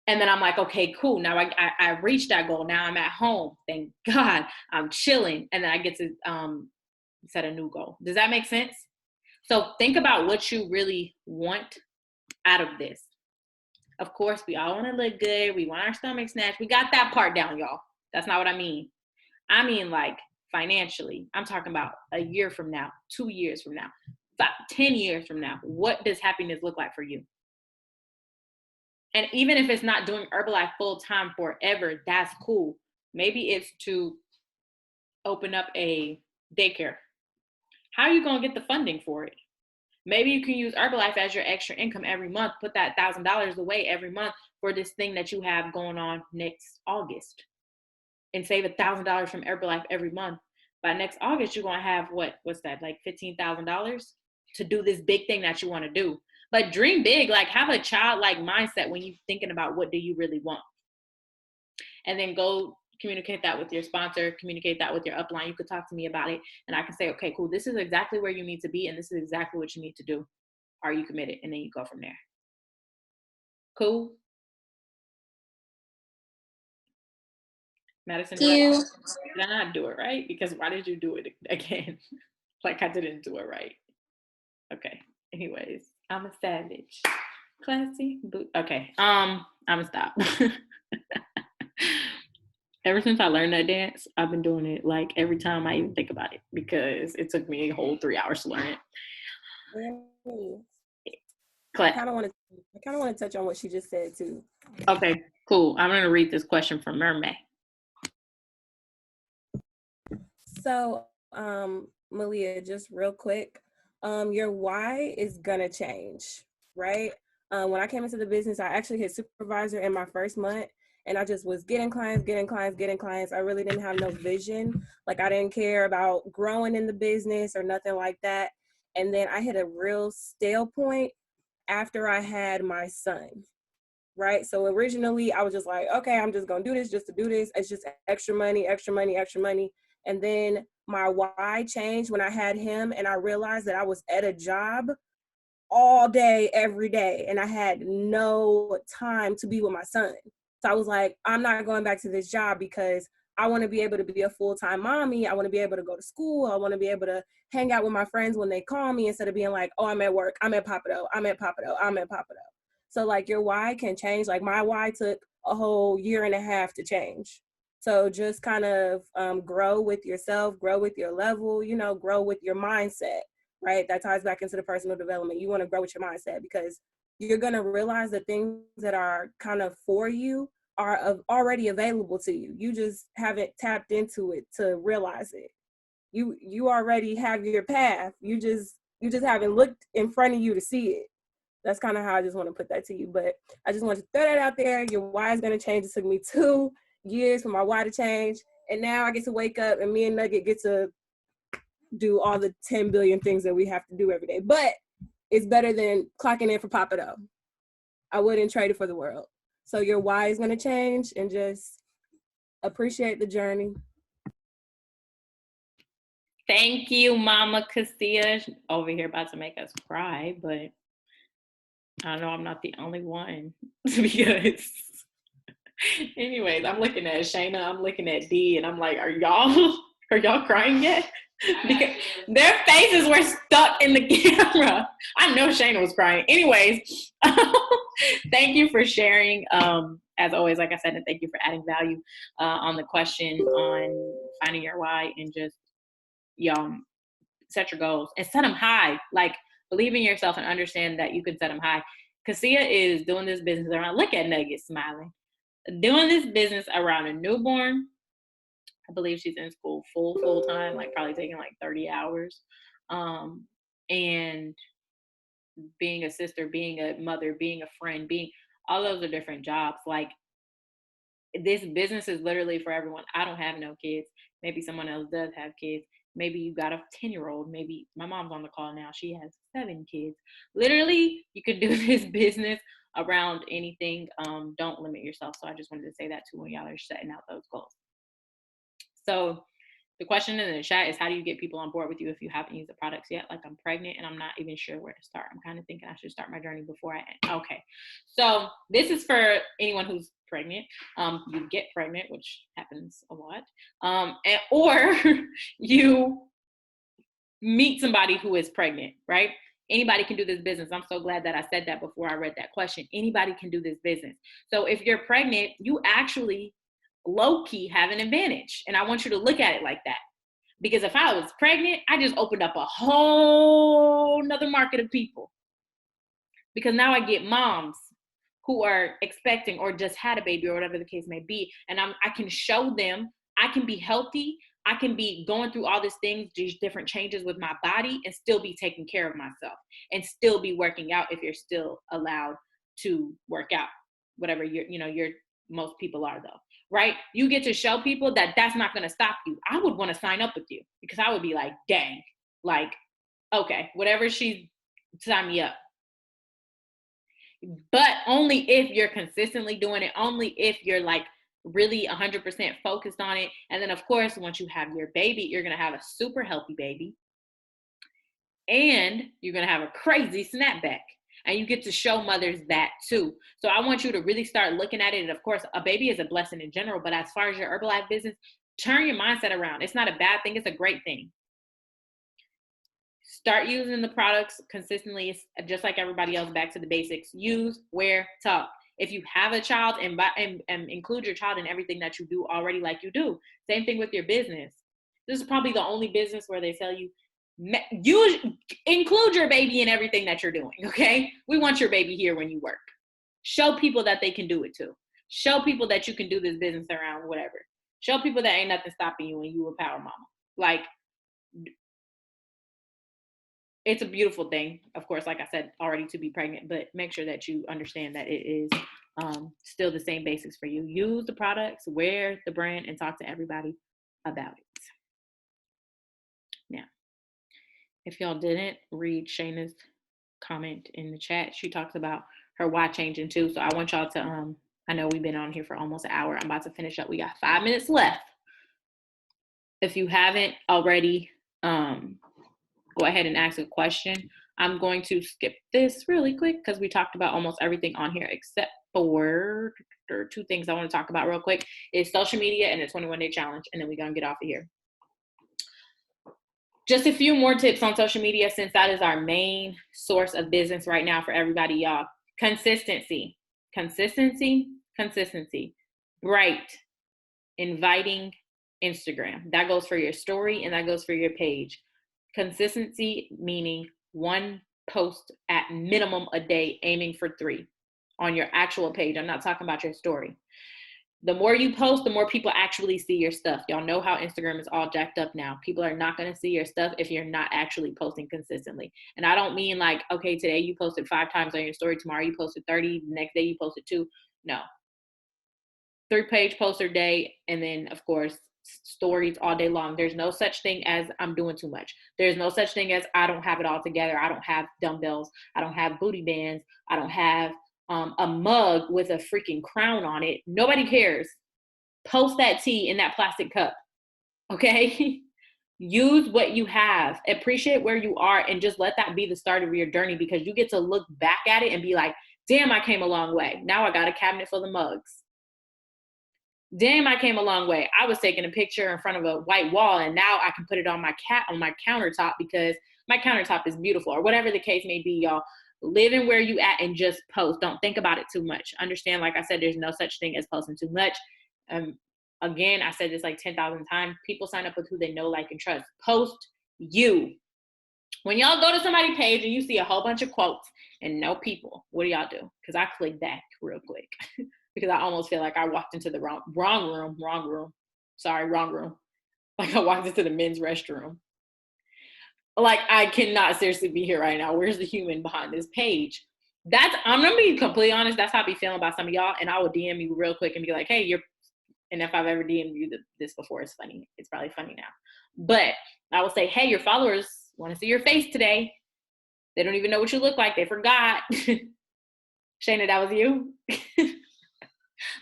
And then I'm like, okay, cool. Now I reached that goal. Now I'm at home. Thank God. I'm chilling. And then I get to set a new goal. Does that make sense? So think about what you really want out of this. Of course, we all want to look good. We want our stomach snatched. We got that part down, y'all. That's not what I mean. I mean, like, financially. I'm talking about a year from now, 2 years from now, 10 years from now. What does happiness look like for you? And even if it's not doing Herbalife full time forever, that's cool. Maybe it's to open up a daycare. How are you going to get the funding for it? Maybe you can use Herbalife as your extra income every month. Put that $1,000 away every month for this thing that you have going on next August, and save $1,000 from Herbalife every month. By next August, you're going to have what's that, like $15,000 to do this big thing that you want to do. But dream big, like, have a childlike mindset when you're thinking about what do you really want. And then go communicate that with your sponsor, communicate that with your upline. You could talk to me about it, and I can say, okay, cool, this is exactly where you need to be, and this is exactly what you need to do. Are you committed? And then you go from there. Cool? Madison, did I not do it right? Because why did you do it again? Like, I didn't do it right. Okay. Anyways, I'm a savage. Classy. Okay. I'm gonna stop. Ever since I learned that dance, I've been doing it like every time I even think about it, because it took me a whole 3 hours to learn it. I kind of want to touch on what she just said too. Okay, cool. I'm gonna read this question from Mermaid. So, Malia, just real quick, your why is gonna change, right? When I came into the business, I actually hit supervisor in my first month, and I just was getting clients. I really didn't have no vision. Like, I didn't care about growing in the business or nothing like that. And then I hit a real stale point after I had my son, right? So originally I was just like, okay, I'm just gonna do this just to do this. It's just extra money. And then my why changed when I had him, and I realized that I was at a job all day, every day, and I had no time to be with my son. So I was like, I'm not going back to this job because I want to be able to be a full-time mommy. I want to be able to go to school. I want to be able to hang out with my friends when they call me instead of being like, oh, I'm at work. I'm at Papado. I'm at Papado. I'm at Papado. So like your why can change. Like my why took a whole year and a half to change. So just kind of grow with yourself, grow with your level, you know, grow with your mindset, right? That ties back into the personal development. You want to grow with your mindset because you're going to realize the things that are kind of for you are already available to you. You just haven't tapped into it to realize it. You already have your path. You just haven't looked in front of you to see it. That's kind of how I just want to put that to you. But I just want to throw that out there. Your why is going to change. It took me 2 years for my why to change. And now I get to wake up and me and Nugget get to do all the 10 billion things that we have to do every day. But it's better than clocking in for Papado. I wouldn't trade it for the world. So your why is going to change, and just appreciate the journey. Thank you, Mama Casilla. Over here about to make us cry, but I know I'm not the only one because anyways, I'm looking at Shayna, I'm looking at D, and I'm like, are y'all crying yet? Because their faces were stuck in the camera. I know Shayna was crying. Anyways, thank you for sharing. As always, like I said, and thank you for adding value on the question on finding your why, and just set your goals and set them high. Like, believe in yourself and understand that you can set them high. Casilla is doing this business around, look at Nugget smiling, doing this business around a newborn. I believe she's in school full time, like probably taking like 30 hours. And being a sister, being a mother, being a friend, being all those are different jobs. Like, this business is literally for everyone. I don't have no kids. Maybe someone else does have kids. Maybe you got a 10-year-old. Maybe my mom's on the call now. She has 7 kids. Literally, you could do this business around anything. Don't limit yourself. So I just wanted to say that too when y'all are setting out those goals. So the question in the chat is, how do you get people on board with you if you haven't used the products yet? Like, I'm pregnant and I'm not even sure where to start. I'm kind of thinking I should start my journey before I end. Okay. So this is for anyone who's pregnant. You get pregnant, which happens a lot. Or you meet somebody who is pregnant, right? Anybody can do this business. I'm so glad that I said that before I read that question. Anybody can do this business. So if you're pregnant, you actually low-key have an advantage. And I want you to look at it like that. Because if I was pregnant, I just opened up a whole nother market of people. Because now I get moms who are expecting or just had a baby or whatever the case may be. And I can show them I can be healthy. I can be going through all these things, these different changes with my body, and still be taking care of myself and still be working out if you're still allowed to work out, whatever most people are though. Right? You get to show people that that's not going to stop you. I would want to sign up with you because I would be like, dang, like, okay, whatever, sign me up. But only if you're consistently doing it, only if you're like really 100% focused on it. And then of course, once you have your baby, you're going to have a super healthy baby and you're going to have a crazy snapback. And you get to show mothers that too. So I want you to really start looking at it. And of course, a baby is a blessing in general. But as far as your Herbalife business, turn your mindset around. It's not a bad thing. It's a great thing. Start using the products consistently. It's just like everybody else, back to the basics. Use, wear, talk. If you have a child, and include your child in everything that you do already like you do. Same thing with your business. This is probably the only business where they tell you, include your baby in everything that you're doing, okay? We want your baby here when you work. Show people that they can do it too. Show people that you can do this business around whatever. Show people that ain't nothing stopping you when you a power mama. Like, it's a beautiful thing, of course, like I said already, to be pregnant, but make sure that you understand that it is still the same basics for you. Use the products, wear the brand, and talk to everybody about it. Now, if y'all didn't read Shayna's comment in the chat, she talks about her why changing too. So I want y'all to, I know we've been on here for almost an hour. I'm about to finish up. We got 5 minutes left. if you haven't already, go ahead and ask a question. I'm going to skip this really quick because we talked about almost everything on here except for two things I want to talk about real quick is social media and the 21-day challenge, and then we're going to get off of here. Just a few more tips on social media since that is our main source of business right now for everybody, y'all. Consistency. Bright, inviting Instagram. That goes for your story and that goes for your page. Consistency meaning one post at minimum a day, aiming for 3 on your actual page. I'm not talking about your story. The more you post, the more people actually see your stuff. Y'all know how Instagram is all jacked up now. People are not going to see your stuff if you're not actually posting consistently. And I don't mean like, okay, today you posted 5 times on your story. Tomorrow you posted 30. The next day you posted 2. No. 3-page poster day. And then, of course, stories all day long. There's no such thing as I'm doing too much. There's no such thing as I don't have it all together. I don't have dumbbells. I don't have booty bands. I don't have a mug with a freaking crown on it. Nobody cares. Post that tea in that plastic cup. Okay? Use what you have. Appreciate where you are and just let that be the start of your journey because you get to look back at it and be like, damn, I came a long way. Now I got a cabinet full of mugs. Damn, I came a long way. I was taking a picture in front of a white wall and now I can put it on my countertop because my countertop is beautiful or whatever the case may be, y'all. Live in where you at and just post. Don't think about it too much. Understand, like I said, there's no such thing as posting too much. Again, I said this like 10,000 times. People sign up with who they know, like, and trust. Post you. When y'all go to somebody's page and you see a whole bunch of quotes and no people, what do y'all do? Because I click back real quick because I almost feel like I walked into the wrong room. Sorry, wrong room. Like I walked into the men's restroom. Like, I cannot seriously be here right now. Where's the human behind this page? I'm going to be completely honest. That's how I be feeling about some of y'all. And I will DM you real quick and be like, hey, and if I've ever DM'd you this before, it's funny. It's probably funny now. But I will say, hey, your followers want to see your face today. They don't even know what you look like. They forgot. Shayna, that was you?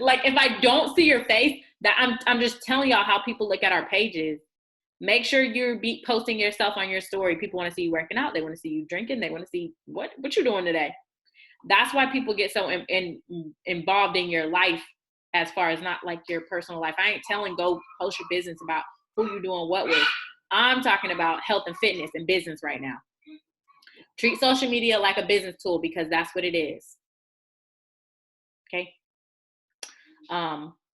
Like, if I don't see your face, I'm just telling y'all how people look at our pages. Make sure you're posting yourself on your story. People want to see you working out. They want to see you drinking. They want to see what you're doing today. That's why people get so involved in your life as far as not like your personal life. I ain't telling go post your business about who you're doing what with. I'm talking about health and fitness and business right now. Treat social media like a business tool because that's what it is. Okay?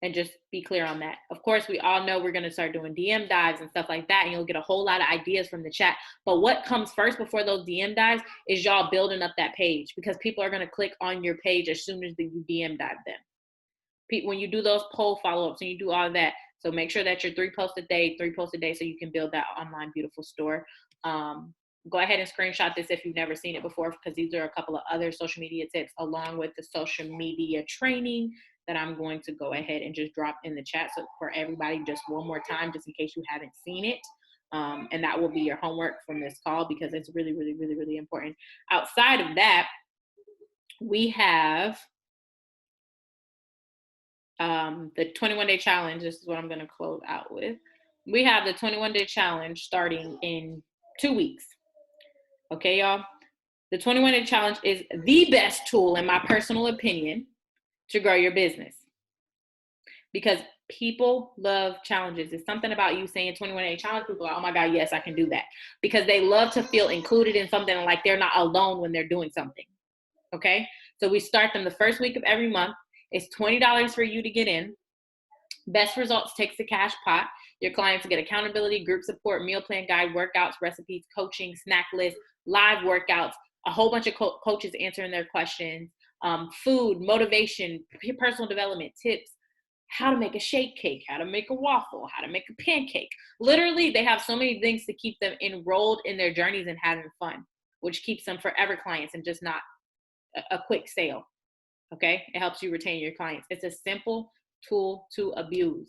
And just be clear on that. Of course, we all know we're going to start doing DM dives and stuff like that, and you'll get a whole lot of ideas from the chat. But what comes first before those DM dives is y'all building up that page because people are going to click on your page as soon as you DM dive them. When you do those poll follow-ups and you do all of that, so make sure that you're 3 posts a day so you can build that online beautiful store. Go ahead and screenshot this if you've never seen it before because these are a couple of other social media tips along with the social media training that I'm going to go ahead and just drop in the chat so for everybody just one more time, just in case you haven't seen it. And that will be your homework from this call because it's really, really, really, really important. Outside of that, we have the 21-day challenge. This is what I'm going to close out with. We have the 21-day challenge starting in 2 weeks. Okay, y'all? The 21-day challenge is the best tool, in my personal opinion, to grow your business because people love challenges. It's something about you saying 21-day challenge. People are like, oh my God, yes, I can do that because they love to feel included in something like they're not alone when they're doing something. Okay. So we start them the first week of every month. It's $20 for you to get in. Best results takes the cash pot. Your clients get accountability, group support, meal plan guide, workouts, recipes, coaching, snack list, live workouts, a whole bunch of coaches answering their questions. Food, motivation, personal development, tips, how to make a shake cake, how to make a waffle, how to make a pancake. Literally, they have so many things to keep them enrolled in their journeys and having fun, which keeps them forever clients and just not a quick sale. Okay? It helps you retain your clients. It's a simple tool to abuse.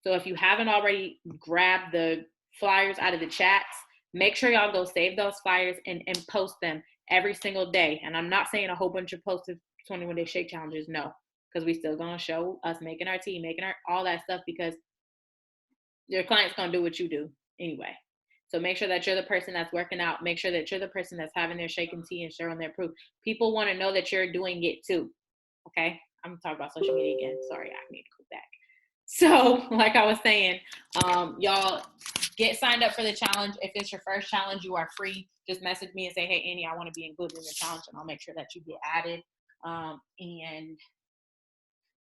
So if you haven't already grabbed the flyers out of the chats, make sure y'all go save those flyers and post them every single day. And I'm not saying a whole bunch of posts of 21-day shake challenges, no, because we still gonna show us making our tea, making all that stuff because Your client's going to do what you do anyway. So make sure that you're the person that's working out. Make sure that you're the person that's having their shake and tea and showing their proof. People want to know that you're doing it too. Okay? I'm talking about social media again. Sorry, I need to go back. So like I was saying, y'all get signed up for the challenge. If it's your first challenge, you are free. Just message me and say, hey, Annie, I want to be included in the challenge, and I'll make sure that you get added. And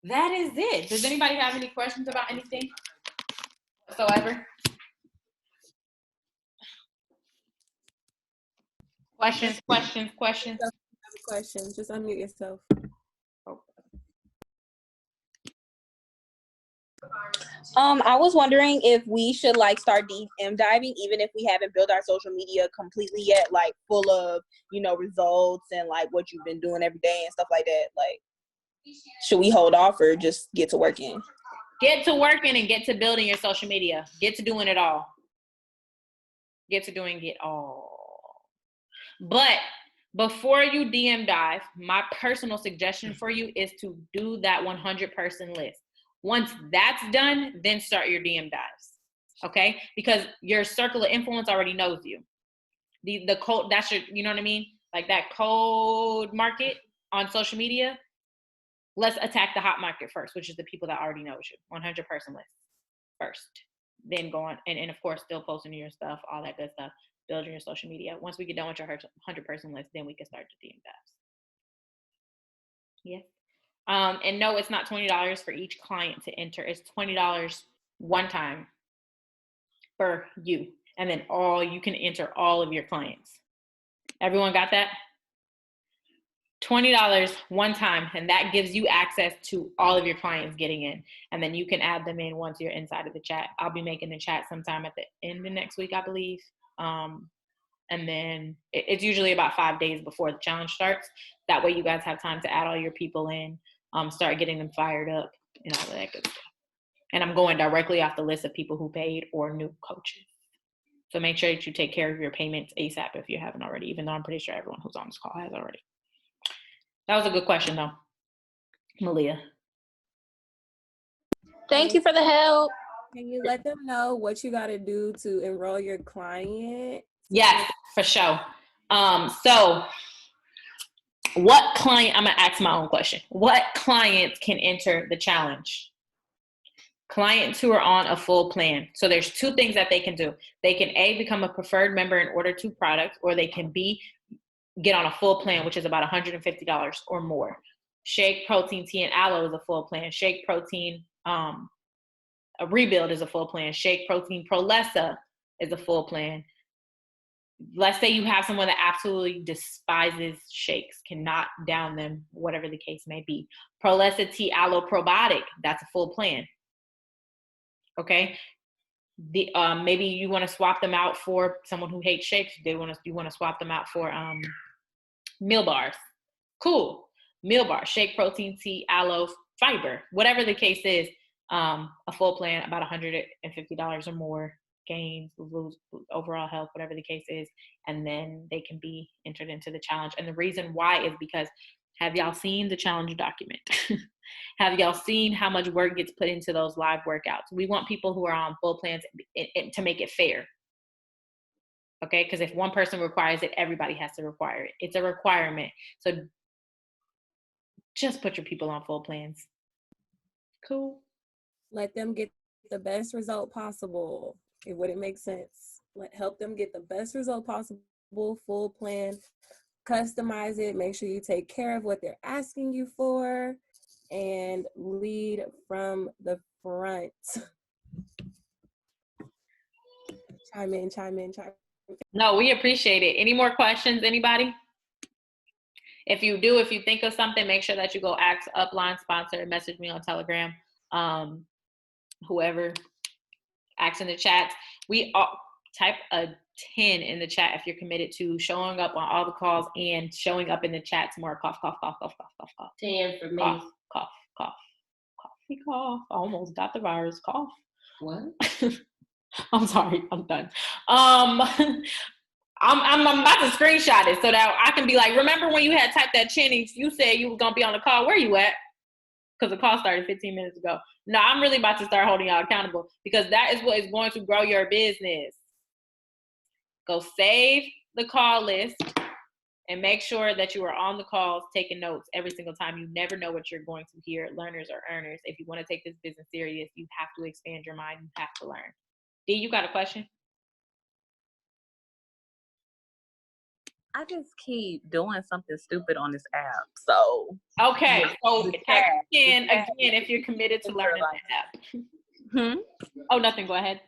that is it. Does anybody have any questions about anything whatsoever? Questions? I have a question. Just unmute yourself. I was wondering if we should like start DM diving, even if we haven't built our social media completely yet, like full of, results and like what you've been doing every day and stuff like that. Like, should we hold off or just get to working? Get to working and get to building your social media. Get to doing it all. Get to doing it all. But before you DM dive, my personal suggestion for you is to do that 100 person list. Once that's done, then start your DM dives, okay? Because your circle of influence already knows you. The code, that's your, you know what I mean? Like that cold market on social media. Let's attack the hot market first, which is the people that already knows you. 100 person list first. Then go on, and of course, still posting your stuff, all that good stuff, building your social media. Once we get done with your 100 person list, then we can start the DM dives. Yes. And no, it's not $20 for each client to enter. It's $20 one time for you. And then you can enter all of your clients. Everyone got that? $20 one time. And that gives you access to all of your clients getting in. And then you can add them in once you're inside of the chat. I'll be making the chat sometime at the end of next week, I believe. And then it's usually about 5 days before the challenge starts. That way you guys have time to add all your people in. Start getting them fired up and all of that good stuff. And I'm going directly off the list of people who paid or new coaches. So make sure that you take care of your payments ASAP if you haven't already, even though I'm pretty sure everyone who's on this call has already. That was a good question though, Malia. Thank you for the help. Can you let them know what you got to do to enroll your client? Yes, for sure. So what client, I'm going to ask my own question. What clients can enter the challenge? Clients who are on a full plan. So there's two things that they can do. They can A, become a preferred member and order 2 products, or they can B, get on a full plan, which is about $150 or more. Shake, protein, tea, and aloe is a full plan. Shake, protein, a rebuild is a full plan. Shake, protein, Prolessa is a full plan. Let's say you have someone that absolutely despises shakes, cannot down them, whatever the case may be. Prolessa Tea Aloe Probiotic, that's a full plan. Okay? Maybe you want to swap them out for someone who hates shakes. You want to swap them out for meal bars. Cool. Meal bar, shake, protein, tea, aloe, fiber, whatever the case is, a full plan, about $150 or more. Gains, lose overall health, whatever the case is, and then they can be entered into the challenge. And the reason why is because, have y'all seen the challenge document? Have y'all seen how much work gets put into those live workouts? We want people who are on full plans to make it fair. Okay, because if one person requires it, everybody has to require it. It's a requirement. So just put your people on full plans. Cool. Let them get the best result possible. It wouldn't make sense. Help them get the best result possible, full plan, customize it, make sure you take care of what they're asking you for, and lead from the front. Chime in. No, we appreciate it. Any more questions, anybody? If you think of something, make sure that you go ask Upline sponsor, message me on Telegram. Whoever, ask in the chat. We all type a 10 in the chat if you're committed to showing up on all the calls and showing up in the chats more. Cough, cough, cough, cough, cough, cough, cough. 10 for me. Cough, cough, cough, coffee, cough. I almost got the virus. Cough. What? I'm sorry. I'm done. I'm about to screenshot it so that I can be like, remember when you had typed that chin and you said you were gonna be on the call? Where you at? because the call started 15 minutes ago. No, I'm really about to start holding y'all accountable because that is what is going to grow your business. Go save the call list and make sure that you are on the calls taking notes every single time. You never know what you're going to hear, learners or earners. If you want to take this business serious, you have to expand your mind. You have to learn. D, you got a question? I just keep doing something stupid on this app. So okay, so chat, again, if you're committed to learning the app. Oh, nothing. Go ahead.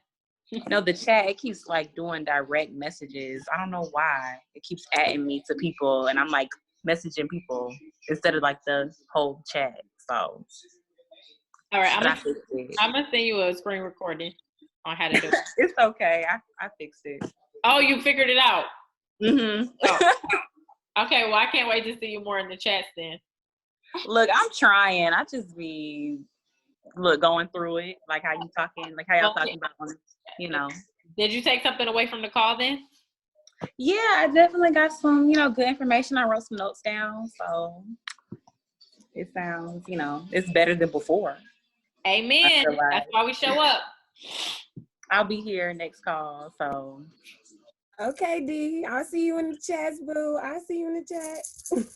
No, the chat, it keeps like doing direct messages. I don't know why. It keeps adding me to people, and I'm like messaging people instead of like the whole chat. So, all right, I'm gonna send you a screen recording on how to do it. It's okay. I fixed it. Oh, you figured it out. Oh. Okay, well, I can't wait to see you more in the chats then. Look, I'm trying. I just be going through it, like how you talking, like how y'all talking about, Did you take something away from the call then? Yeah, I definitely got some, good information. I wrote some notes down, so it sounds, it's better than before. Amen. That's why we show up. I'll be here next call, so. Okay, D. I'll see you in the chats, boo. I'll see you in the chat.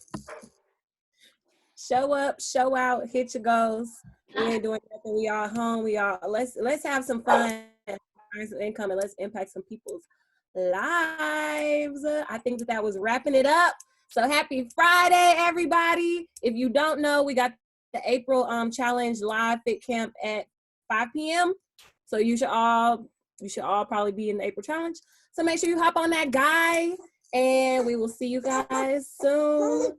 Show up, show out, hit your goals. We ain't doing nothing. We all home. Let's have some fun, earn some income, and let's impact some people's lives. I think that was wrapping it up. So happy Friday, everybody. If you don't know, we got the April challenge live fit camp at 5 p.m. So you should all probably be in the April challenge. So make sure you hop on that guy, and we will see you guys soon.